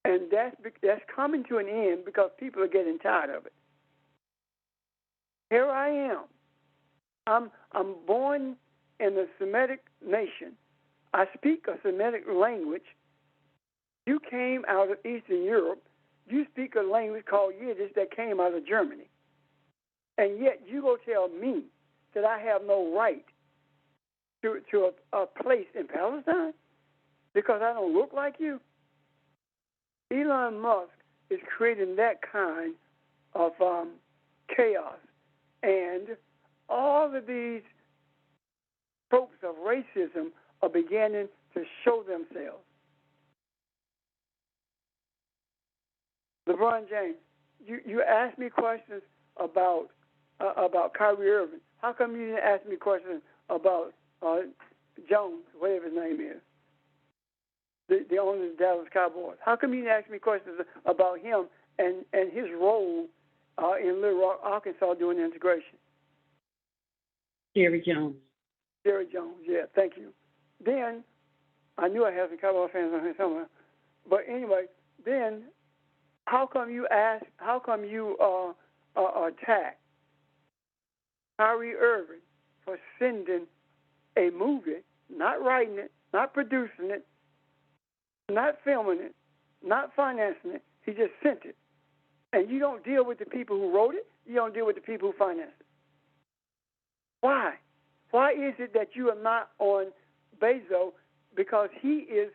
And that's coming to an end because people are getting tired of it. Here I am. I'm born in a Semitic nation. I speak a Semitic language. You came out of Eastern Europe You speak a language called Yiddish that came out of Germany. And yet you go tell me that I have no right to a place in Palestine because I don't look like you? Elon Musk is creating that kind of chaos. And all of these tropes of racism are beginning to show themselves. LeBron James, you asked me questions about Kyrie Irving. How come you didn't ask me questions about Jones, whatever his name is, the owner of the Dallas Cowboys? How come you didn't ask me questions about him and his role in Little Rock, Arkansas, doing the integration? Jerry Jones. Jerry Jones, yeah, thank you. Then, I knew I had some Cowboy fans on here somewhere. But anyway, then, how come you attack Kyrie Irving for sending a movie, not writing it, not producing it, not filming it, not financing it? He just sent it. And you don't deal with the people who wrote it, you don't deal with the people who financed it. Why? Why is it that you are not on Bezos? Because he is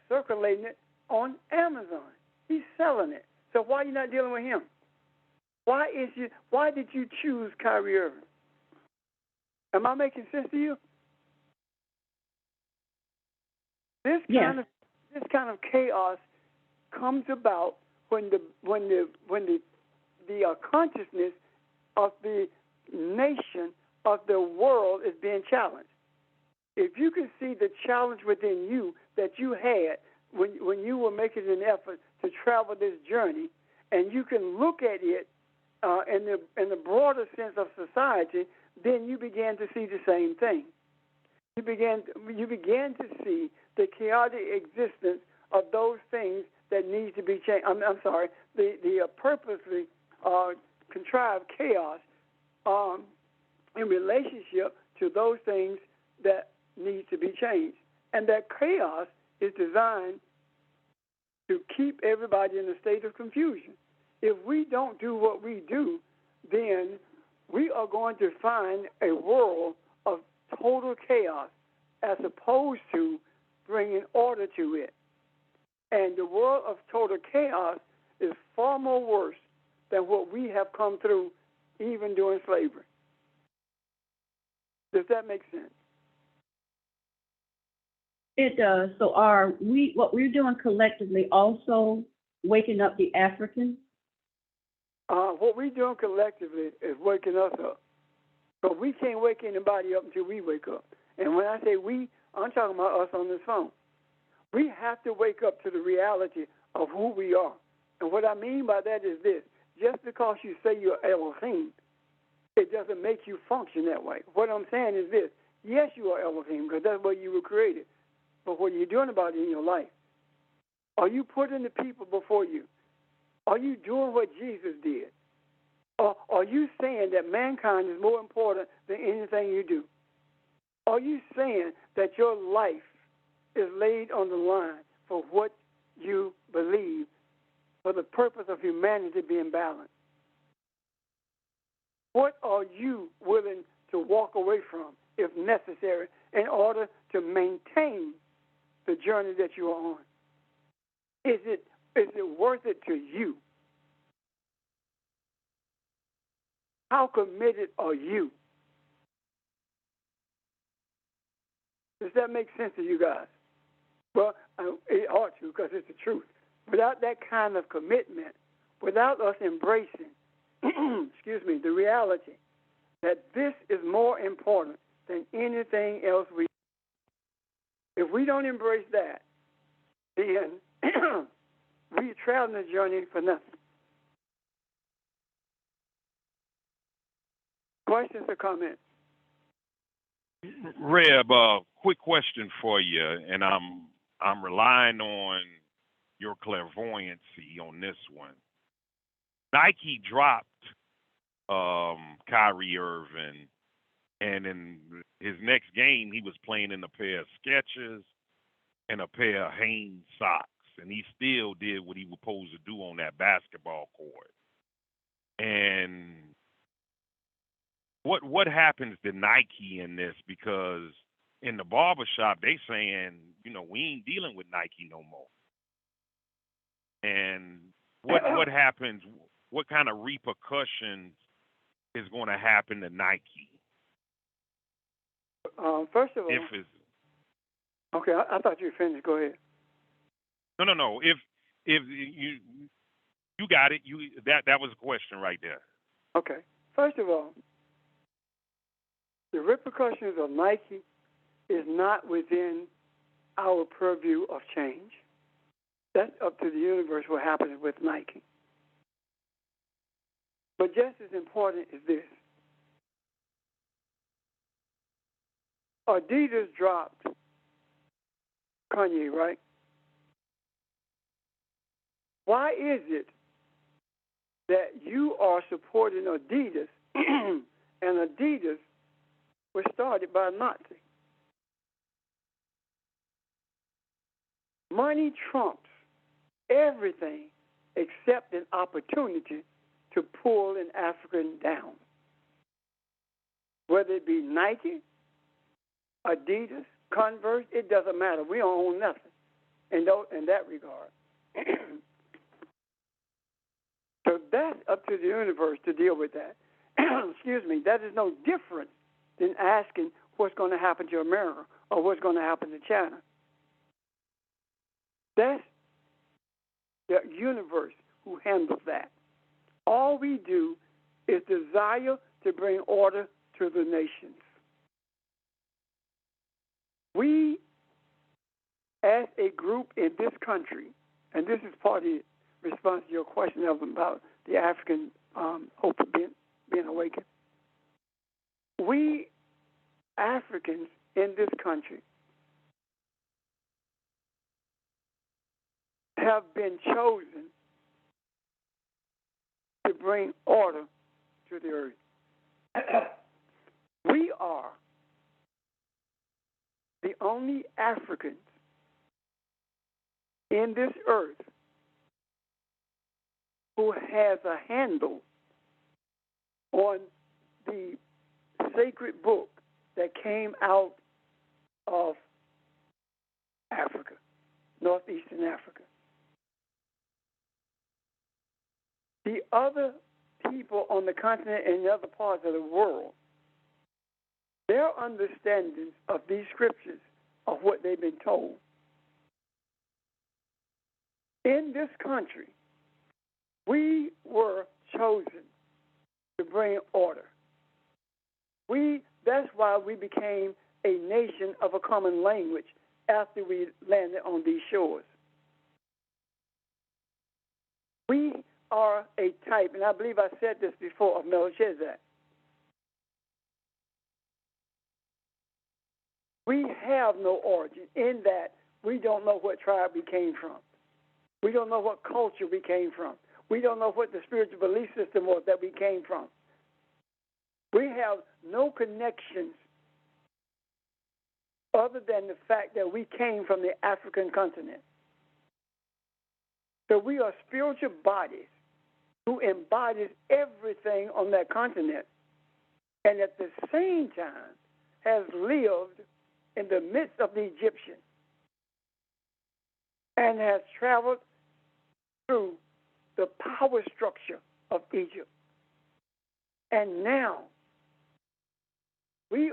circulating it on Amazon. He's selling it. So why are you not dealing with him? Why did you choose Kyrie Irving? Am I making sense to you? This kind of chaos comes about when the consciousness of the nation, of the world, is being challenged. If you can see the challenge within you that you had when you were making an effort to travel this journey, and you can look at it in the broader sense of society, then you began to see the same thing. You began to see the chaotic existence of those things that need to be changed. I'm sorry, the purposely contrived chaos in relationship to those things that need to be changed. And that chaos is designed to keep everybody in a state of confusion. If we don't do what we do, then we are going to find a world of total chaos as opposed to bringing order to it. And the world of total chaos is far more worse than what we have come through even during slavery. Does that make sense? It does. So what we're doing collectively also waking up the Africans? What we're doing collectively is waking us up. But we can't wake anybody up until we wake up. And when I say we, I'm talking about us on this phone. We have to wake up to the reality of who we are. And what I mean by that is this. Just because you say you're Elohim, it doesn't make you function that way. What I'm saying is this. Yes, you are Elohim because that's what you were created. But what are you doing about it in your life? Are you putting the people before you? Are you doing what Jesus did? Or are you saying that mankind is more important than anything you do? Are you saying that your life is laid on the line for what you believe, for the purpose of humanity being balanced? What are you willing to walk away from, if necessary, in order to maintain the journey that you are on? Is it worth it to you? How committed are you? Does that make sense to you guys? Well, it ought to because it's the truth. Without that kind of commitment, without us embracing, the reality that this is more important than anything else we do. If we don't embrace that, then we're traveling the journey for nothing. Questions or comments? Reb, quick question for you, and I'm relying on your clairvoyancy on this one. Nike dropped Kyrie Irving, and in his next game, he was playing in a pair of Skechers and a pair of Hanes socks. and he still did what he was supposed to do on that basketball court. And what happens to Nike in this? Because in the barbershop, they saying, we ain't dealing with Nike no more. And what happens? What kind of repercussions is going to happen to Nike? First of all, If it's okay, I thought you were finished. Go ahead. no. If you got it, that was a question right there. Okay. First of all, the repercussions of Nike is not within our purview of change. That's up to the universe what happens with Nike. But just as important is this. Adidas dropped Kanye, right? Why is it that you are supporting Adidas and Adidas was started by a Nazi? Money trumps everything except an opportunity to pull an African down. Whether it be Nike, Adidas, Converse, it doesn't matter. We don't own nothing in that regard. So that's up to the universe to deal with that. Excuse me. That is no different than asking what's going to happen to America or what's going to happen to China. That's the universe who handles that. All we do is desire to bring order to the nations. We, as a group in this country, and this is part of the response to your question about the African hope of being awakened. We Africans in this country have been chosen to bring order to the earth. We are the only Africans in this earth who has a handle on the sacred book that came out of Africa, northeastern Africa. The other people on the continent and the other parts of the world, their understandings of these scriptures are what they've been told. In this country, we were chosen to bring order. That's why we became a nation of a common language after we landed on these shores. We are a type, and I believe I said this before, of Melchizedek. We have no origin in that we don't know what tribe we came from. We don't know what culture we came from. We don't know what the spiritual belief system was that we came from. We have no connections other than the fact that we came from the African continent. So we are spiritual bodies who embodies everything on that continent, and at the same time has lived in the midst of the Egyptians and has traveled through the power structure of Egypt. And now we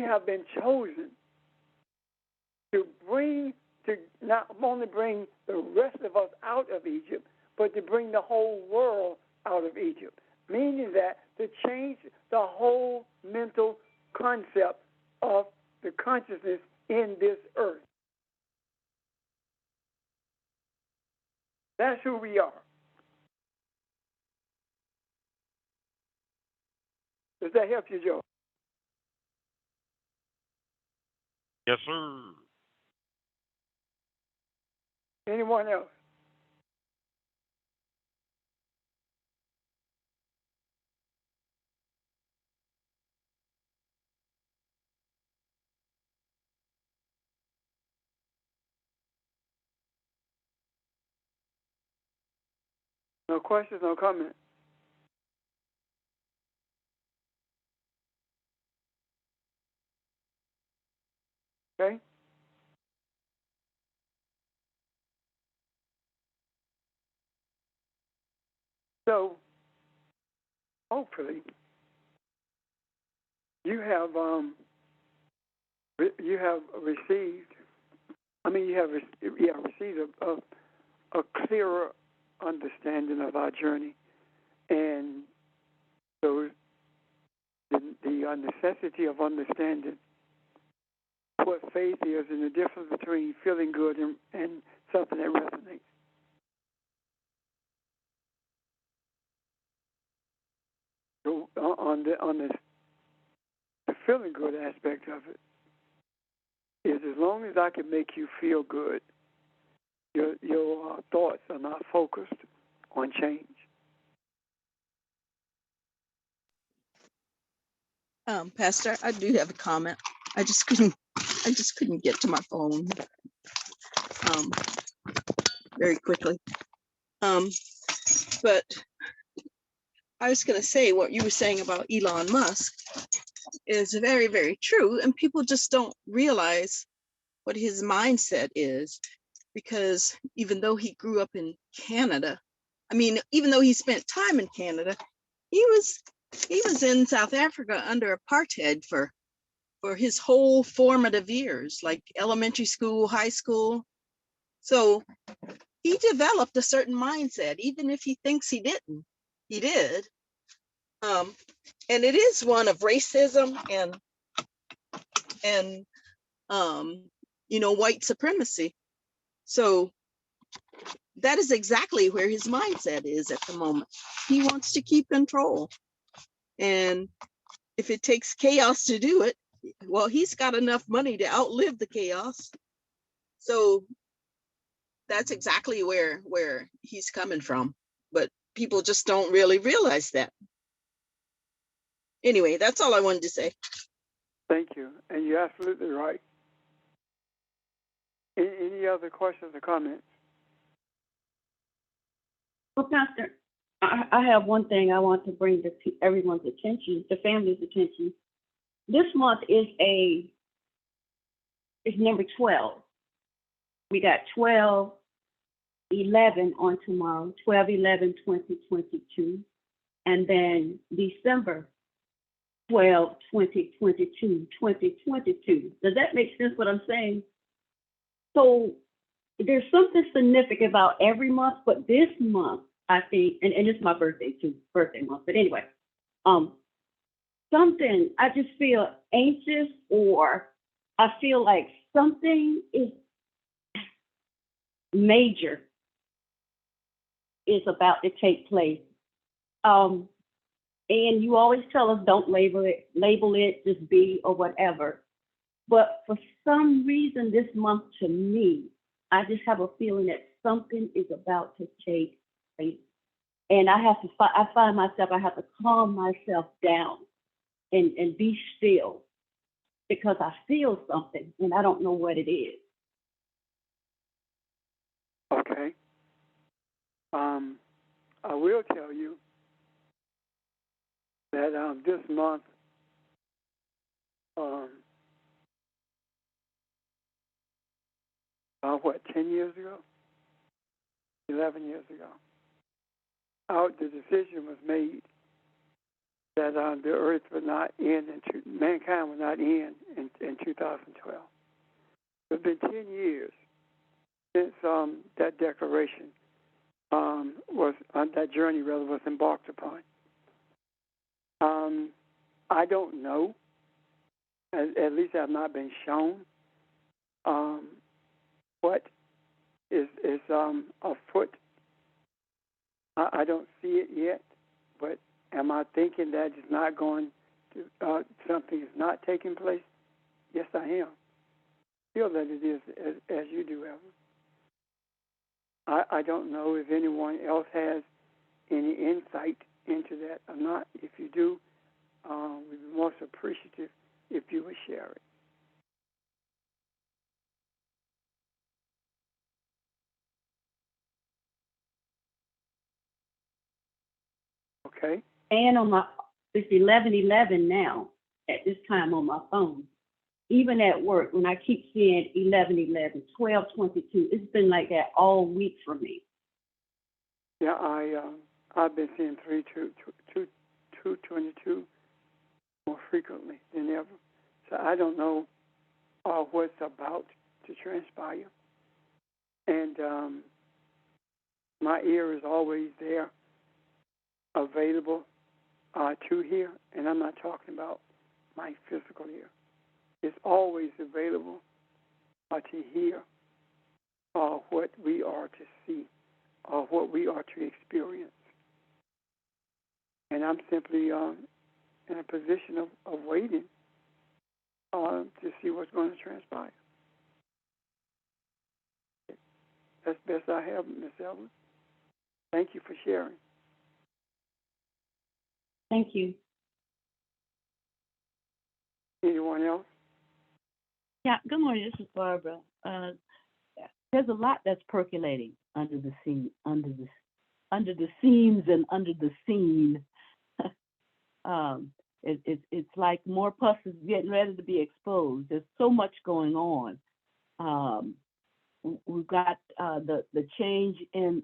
have been chosen to not only bring the rest of us out of Egypt, but to bring the whole world out of Egypt, meaning that to change the whole mental concept of the consciousness in this earth. That's who we are. Does that help you, Joe? Yes, sir. Anyone else? No questions, no comment. Okay? So, hopefully, you have received. I mean, you have received a clearer understanding of our journey, and so the necessity of understanding what faith is and the difference between feeling good and something that resonates. So on the feeling good aspect of it is, as long as I can make you feel good, your thoughts are not focused on change. Pastor, I do have a comment. I just couldn't get to my phone very quickly. But I was going to say what you were saying about Elon Musk is very, very true. And people just don't realize what his mindset is, because even though he grew up in Canada, I mean, even though he spent time in Canada, he was in South Africa under apartheid for his whole formative years, like elementary school, high school. So he developed a certain mindset, even if he thinks he didn't. He did. And it is one of racism and white supremacy. So that is exactly where his mindset is at the moment. He wants to keep control. And if it takes chaos to do it, well, he's got enough money to outlive the chaos. So that's exactly where he's coming from. But people just don't really realize that. Anyway, that's all I wanted to say. Thank you. And you're absolutely right. Any other questions or comments? Well, Pastor, I have one thing I want to bring to everyone's attention, the family's attention. This month is number 12. We got 12/11 on tomorrow, 12/11/2022, and then December 12/2022. Does that make sense what I'm saying? So there's something significant about every month, but this month, I think, and it's my birthday too, birthday month. But anyway, something, I just feel anxious, or I feel like something is major is about to take place. And you always tell us don't label it, just be or whatever. But for some reason this month, to me, I just have a feeling that something is about to take place. And I find myself, I have to calm myself down and be still, because I feel something and I don't know what it is. Okay. I will tell you that this month, 10 years ago, 11 years ago, the decision was made that the earth would not end, mankind would not end in 2012. It's been 10 years since that declaration was on that journey, rather, was embarked upon. I don't know. At least I've not been shown what is afoot. I don't see it yet, but am I thinking that it's not going to, something is not taking place? Yes, I am. I feel that it is, as you do, Evan. I don't know if anyone else has any insight into that or not. If you do, we'd be most appreciative if you would share it. Okay. And it's 11:11 now at this time on my phone. Even at work, when I keep seeing 11:11, 12:22, it's been like that all week for me. Yeah, I've been seeing 222 more frequently than ever. So I don't know what's about to transpire. And my ear is always there, available to hear. And I'm not talking about my physical ear. It's always available to hear what we are to see, what we are to experience. And I'm simply in a position of waiting to see what's going to transpire. That's the best I have, Ms. Ellis. Thank you for sharing. Thank you. Anyone else? Yeah, good morning. This is Barbara. There's a lot that's percolating under the scene, under the seams and under the scene. It's like more pus is getting ready to be exposed. There's so much going on. We've got the change in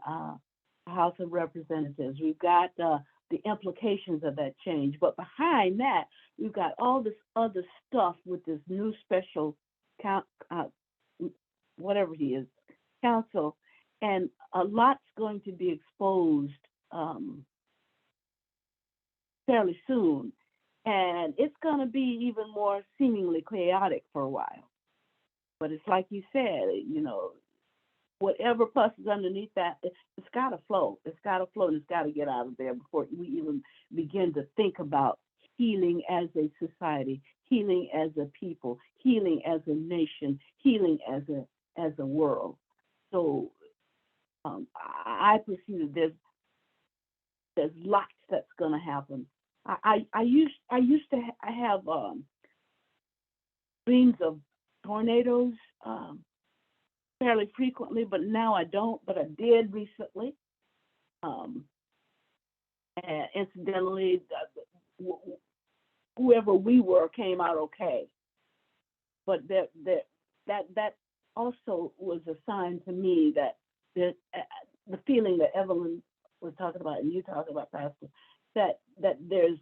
House of Representatives. We've got the implications of that change. But behind that, we've got all this other stuff with this new special whatever he is, counsel, and a lot's going to be exposed fairly soon. And it's going to be even more seemingly chaotic for a while. But it's like you said, whatever pus is underneath that, it's got to flow. It's got to flow and it's got to get out of there before we even begin to think about healing as a society, healing as a people, healing as a nation, healing as a world. So I perceive that there's lots that's going to happen. I used to have dreams of tornadoes fairly frequently, but now I don't. But I did recently. And incidentally, whoever we were came out okay. But that also was a sign to me that the feeling that Evelyn was talking about and you talking about, Pastor, that there's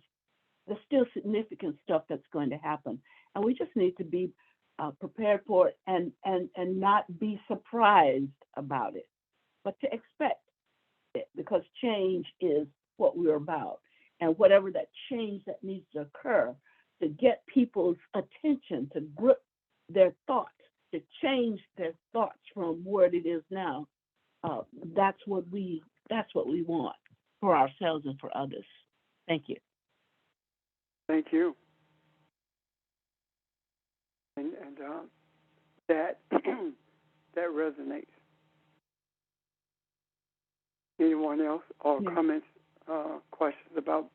still significant stuff that's going to happen, and we just need to be prepared for it and not be surprised about it, but to expect it, because change is what we're about, and whatever that change that needs to occur to get people's attention, to grip their thoughts, to change their thoughts from where it is now. That's what we want for ourselves and for others. Thank you. Thank you. And that that resonates. Anyone else or comments, questions about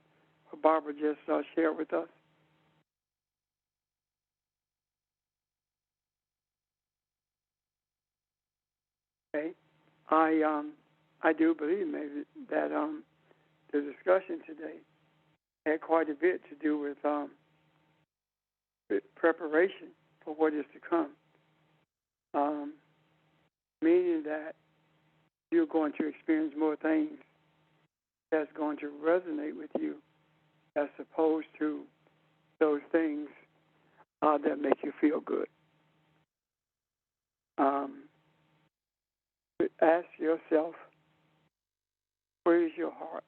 what Barbara just shared with us? Okay, I do believe maybe that the discussion today had quite a bit to do with preparation for what is to come, meaning that you're going to experience more things that's going to resonate with you as opposed to those things that make you feel good. Ask yourself, where is your heart?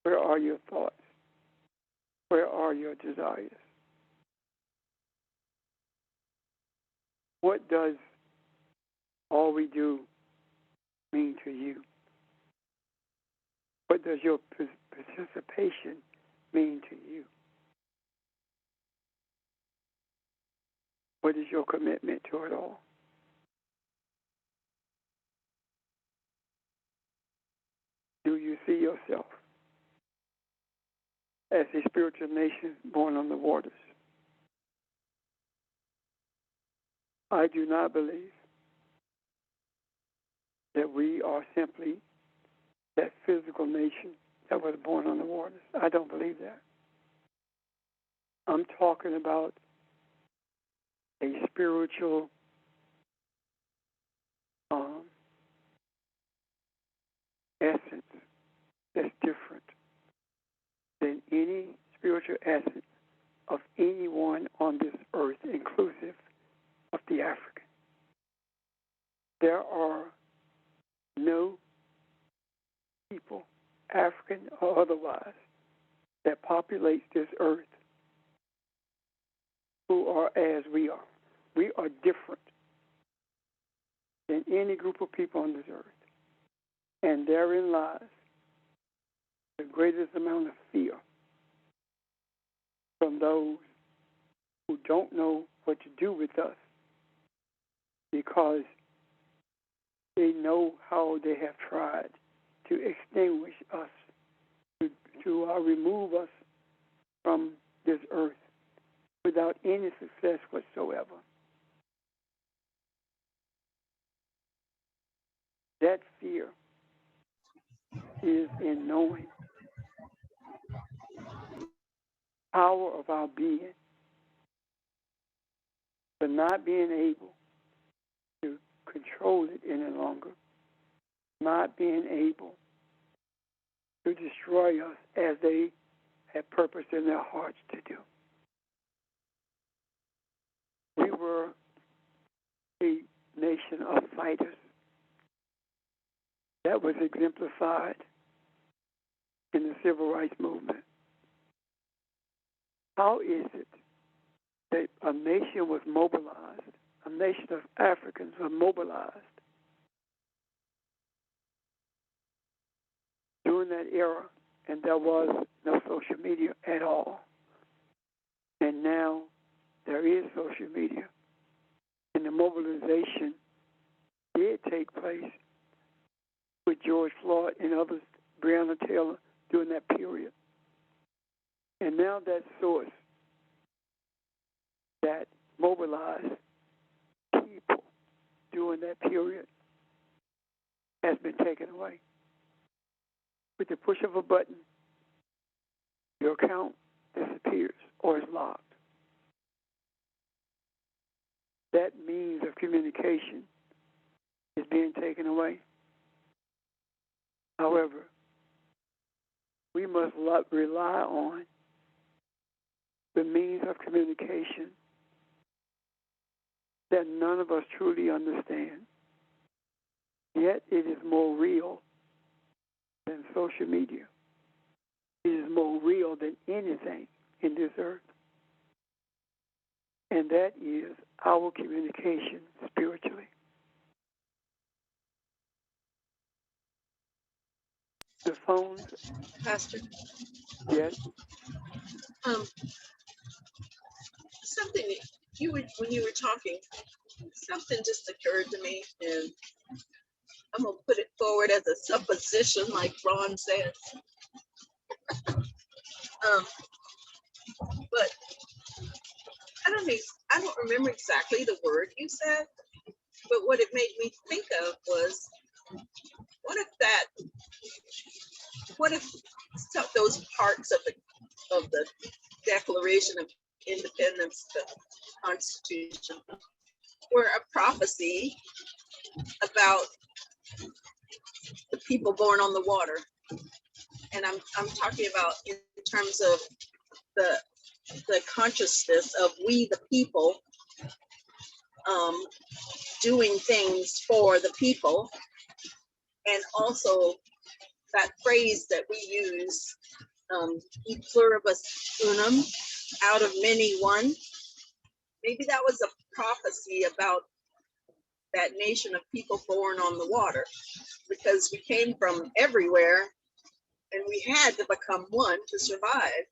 Where are your thoughts? Where are your desires? What does all we do mean to you? What does your participation mean to you? What is your commitment to it all? Do you see yourself as a spiritual nation born on the waters? I do not believe that we are simply that physical nation that was born on the waters. I don't believe that. I'm talking about a spiritual essence that's different than any spiritual essence of anyone on this earth, inclusive of the African. There are no people, African or otherwise, that populates this earth who are as we are. We are different than any group of people on this earth. And therein lies the greatest amount of fear from those who don't know what to do with us because they know how they have tried to extinguish us, to remove us from this earth without any success whatsoever. That fear is in knowing the power of our being, but not being able to control it any longer, not being able to destroy us as they had purpose in their hearts to do. We were a nation of fighters. That was exemplified in the civil rights movement. How is it that a nation was mobilized, a nation of Africans were mobilized during that era, and there was no social media at all? And now there is social media, and the mobilization did take place with George Floyd and others, Breonna Taylor, during that period. And now that source that mobilized people during that period has been taken away. With the push of a button, your account disappears or is locked. That means of communication is being taken away. However, we must rely on the means of communication that none of us truly understand. Yet it is more real than social media. It is more real than anything in this earth. And that is our communication spiritually. The phones, Pastor, yes, something when you were talking, something just occurred to me, and I'm gonna put it forward as a supposition, like Ron says. But I don't remember exactly the word you said, but what it made me think of was, what if those parts of the Declaration of Independence, the Constitution, were a prophecy about the people born on the water. And I'm talking about in terms of the consciousness of we the people, doing things for the people, and also that phrase that we use, e pluribus unum, out of many one. Maybe that was a prophecy about that nation of people born on the water, because we came from everywhere and we had to become one to survive.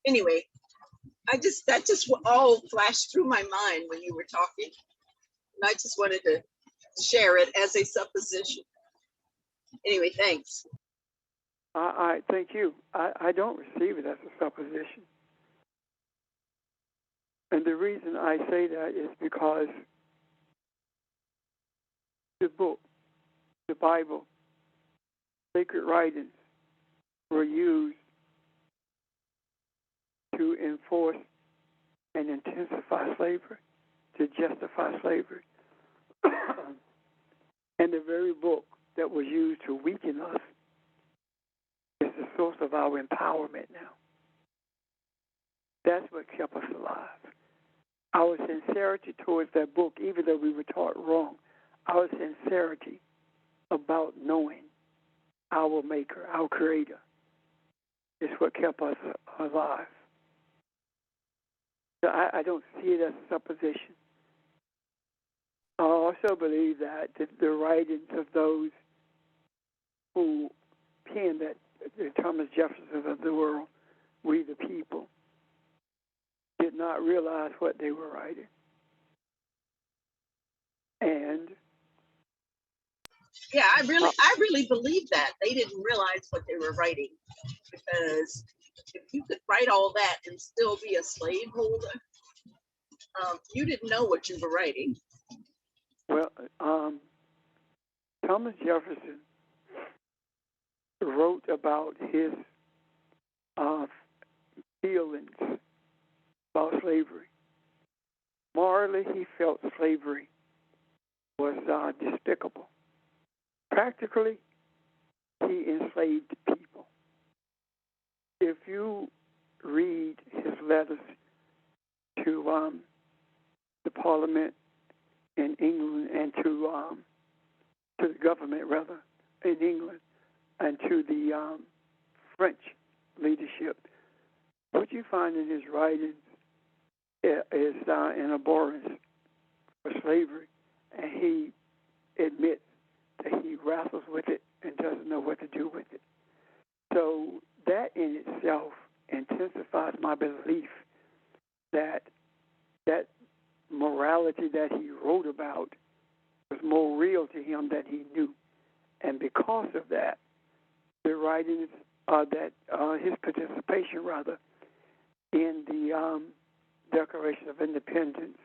Anyway, that just all flashed through my mind when you were talking, and I just wanted to share it as a supposition. Anyway, thanks. I thank you. I don't receive it as a supposition. And the reason I say that is because the book, the Bible, sacred writings were used to enforce and intensify slavery, to justify slavery. And the very book that was used to weaken us is the source of our empowerment now. That's what kept us alive. Our sincerity towards that book, even though we were taught wrong, our sincerity about knowing our Maker, our Creator, is what kept us alive. So I don't see it as a supposition. I also believe that the writings of those who penned that, the Thomas Jeffersons of the world, we the people, did not realize what they were writing. And Yeah, I really believe that they didn't realize what they were writing, because if you could write all that and still be a slaveholder, you didn't know what you were writing. well, Thomas Jefferson wrote about his feelings about slavery. Morally, he felt slavery was despicable. Practically, he enslaved people. If you read his letters to the Parliament in England and to the government, rather, in England, and to the French leadership, what you find in his writings is an abhorrence for slavery, and he admits that he wrestles with it and doesn't know what to do with it. So that in itself intensifies my belief that that morality that he wrote about was more real to him than he knew. And because of that, the writings, his participation, rather, in the Declaration of Independence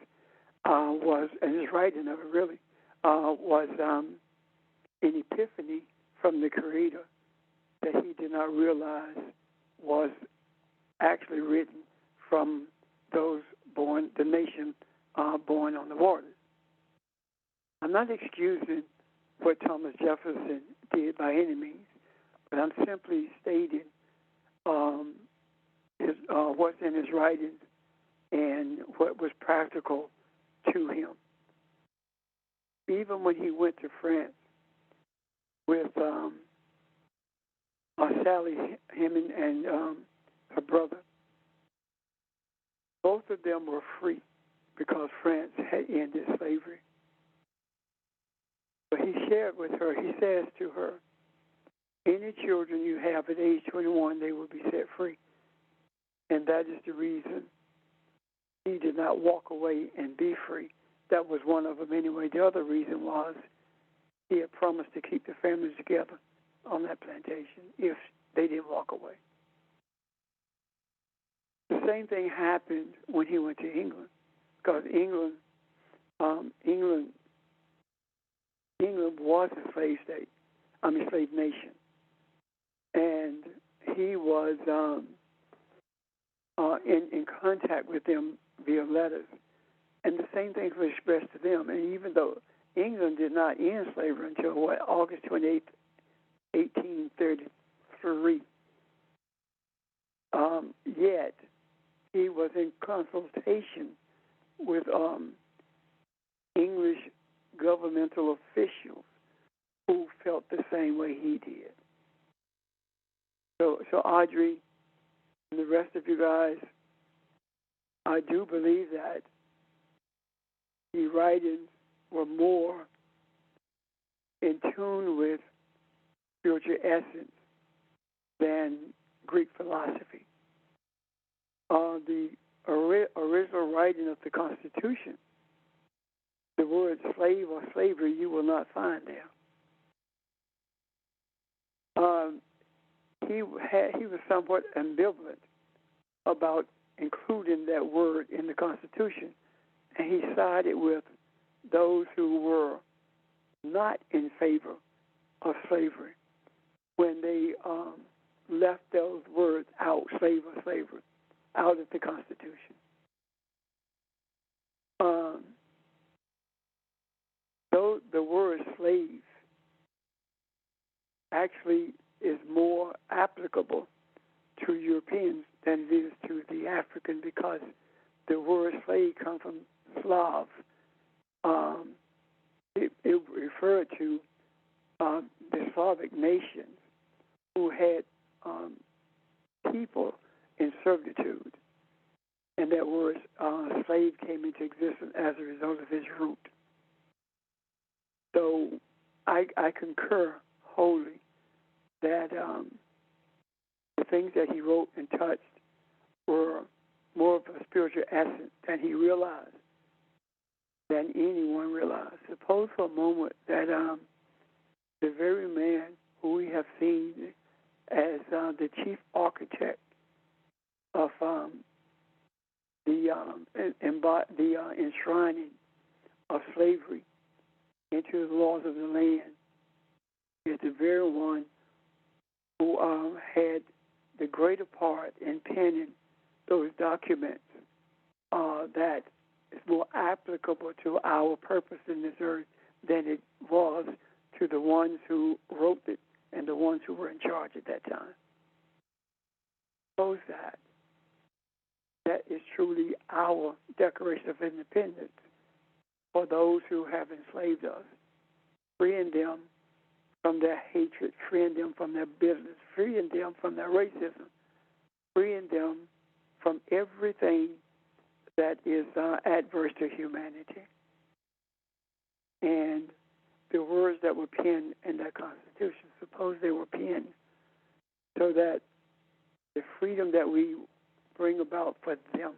was, and his writing of it really, was an epiphany from the Creator that he did not realize was actually written from those born, the nation born on the waters. I'm not excusing what Thomas Jefferson did by any means, but I'm simply stating what's in his writings and what was practical to him. Even when he went to France with Sally Heming and her brother, both of them were free because France had ended slavery. But he shared with her, he says to her, any children you have at age 21, they will be set free. And that is the reason he did not walk away and be free. That was one of them anyway. The other reason was he had promised to keep the families together on that plantation if they didn't walk away. The same thing happened when he went to England, because England was a slave state, slave nation, and he was in contact with them via letters, and the same things were expressed to them. And even though England did not end slavery until August 28th, 1833, yet he was in consultation with English governmental officials who felt the same way he did. So Audrey and the rest of you guys, I do believe that the writings were more in tune with spiritual essence than Greek philosophy. The original writing of the Constitution, the word slave or slavery, you will not find there. He was somewhat ambivalent about including that word in the Constitution, and he sided with those who were not in favor of slavery. when they left those words out, slave or slavery, out of the Constitution. Though the word slave actually is more applicable to Europeans than it is to the African, because the word slave comes from Slav. It referred to the Slavic nations who had people in servitude, and that word slave came into existence as a result of his root. So I concur wholly that the things that he wrote and touched were more of a spiritual essence than he realized, than anyone realized. Suppose for a moment that the very man who we have seen as the chief architect of the enshrining of slavery into the laws of the land is the very one who had the greater part in penning those documents that is more applicable to our purpose in this earth than it was to the ones who wrote it and the ones who were in charge at that time. Suppose that is truly our Declaration of Independence for those who have enslaved us, freeing them from their hatred, freeing them from their bitterness, freeing them from their racism, freeing them from everything that is adverse to humanity. And the words that were penned in that Constitution, suppose they were penned so that the freedom that we bring about for them,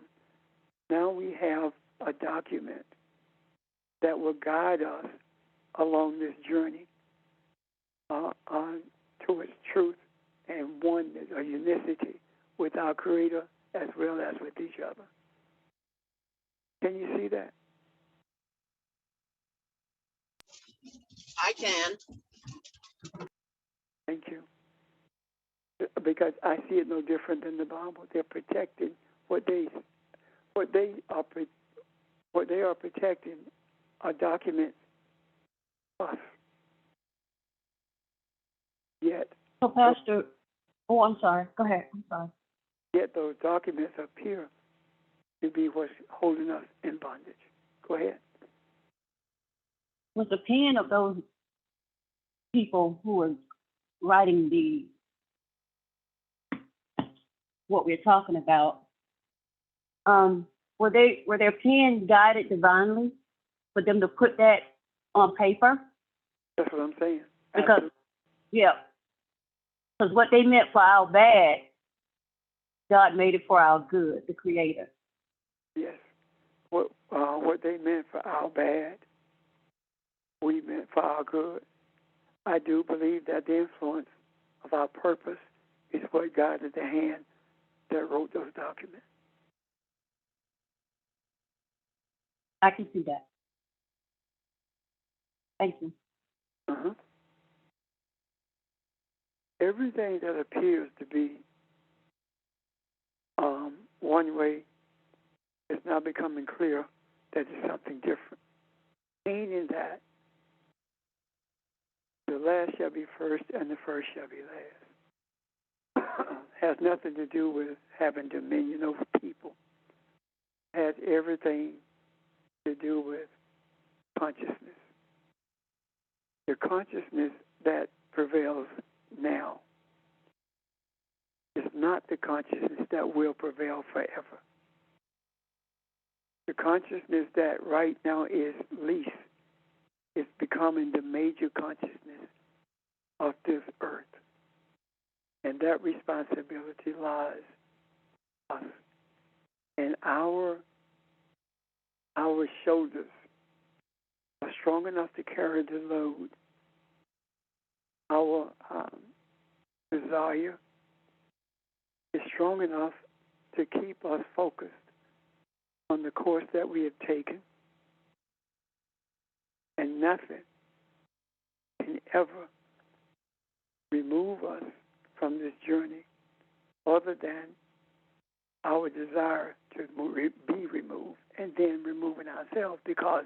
now we have a document that will guide us along this journey towards truth and oneness, or unicity with our Creator as well as with each other. Can you see that? I can. Thank you. Because I see it no different than the Bible. They're protecting what they are protecting are documents us. Yet, So, Pastor, oh, I'm sorry. Go ahead. I'm sorry. yet those documents appear to be what's holding us in bondage. Go ahead. Was the pen of those people who were writing what we're talking about, were their pen guided divinely for them to put that on paper? That's what I'm saying. Because, Absolutely. yeah, because what they meant for our bad, God made it for our good, the Creator. Yes. What they meant for our bad, we meant for our good. I do believe that the influence of our purpose is what guided the hand that wrote those documents. I can see that. Thank you. Uh-huh. Everything that appears to be one way is now becoming clear that it's something different. Meaning that the last shall be first and the first shall be last. Has nothing to do with having dominion over people. Has everything to do with consciousness. The consciousness that prevails now is not the consciousness that will prevail forever. The consciousness that right now is least is becoming the major consciousness of this earth. And that responsibility lies us. And our shoulders are strong enough to carry the load. Our desire is strong enough to keep us focused on the course that we have taken. And nothing can ever remove us from this journey other than our desire to be removed and then removing ourselves, because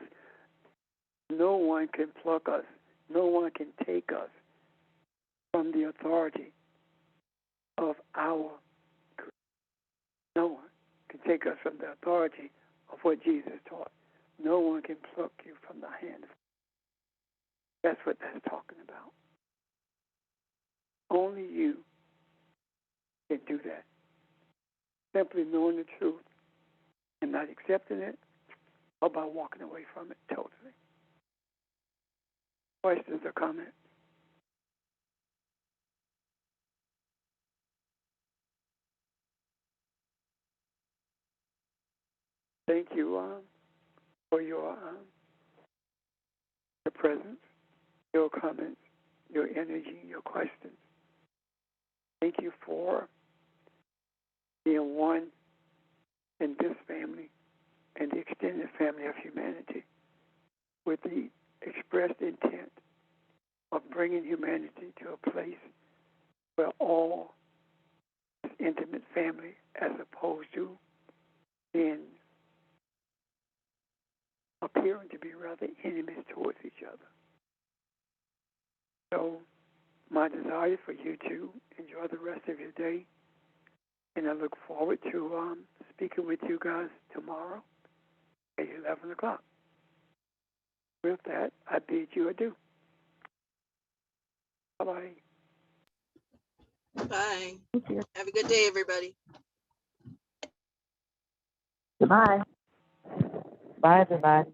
no one can pluck us, no one can take us from the authority of our Creator. No one can take us from the authority of what Jesus taught. No one can pluck you from the hand of God. That's what that's talking about. Only you can do that. Simply knowing the truth and not accepting it, or by walking away from it totally. Questions or comments? Thank you for your presence, your comments, your energy, your questions. Thank you for being one in this family and the extended family of humanity with the expressed intent of bringing humanity to a place where all is intimate family, as opposed to being appearing to be rather enemies towards each other. So my desire is for you to enjoy the rest of your day, and I look forward to speaking with you guys tomorrow at 11 o'clock. With that, I bid you adieu. Bye-bye. Bye. Have a good day, everybody. Goodbye. Bye, everybody.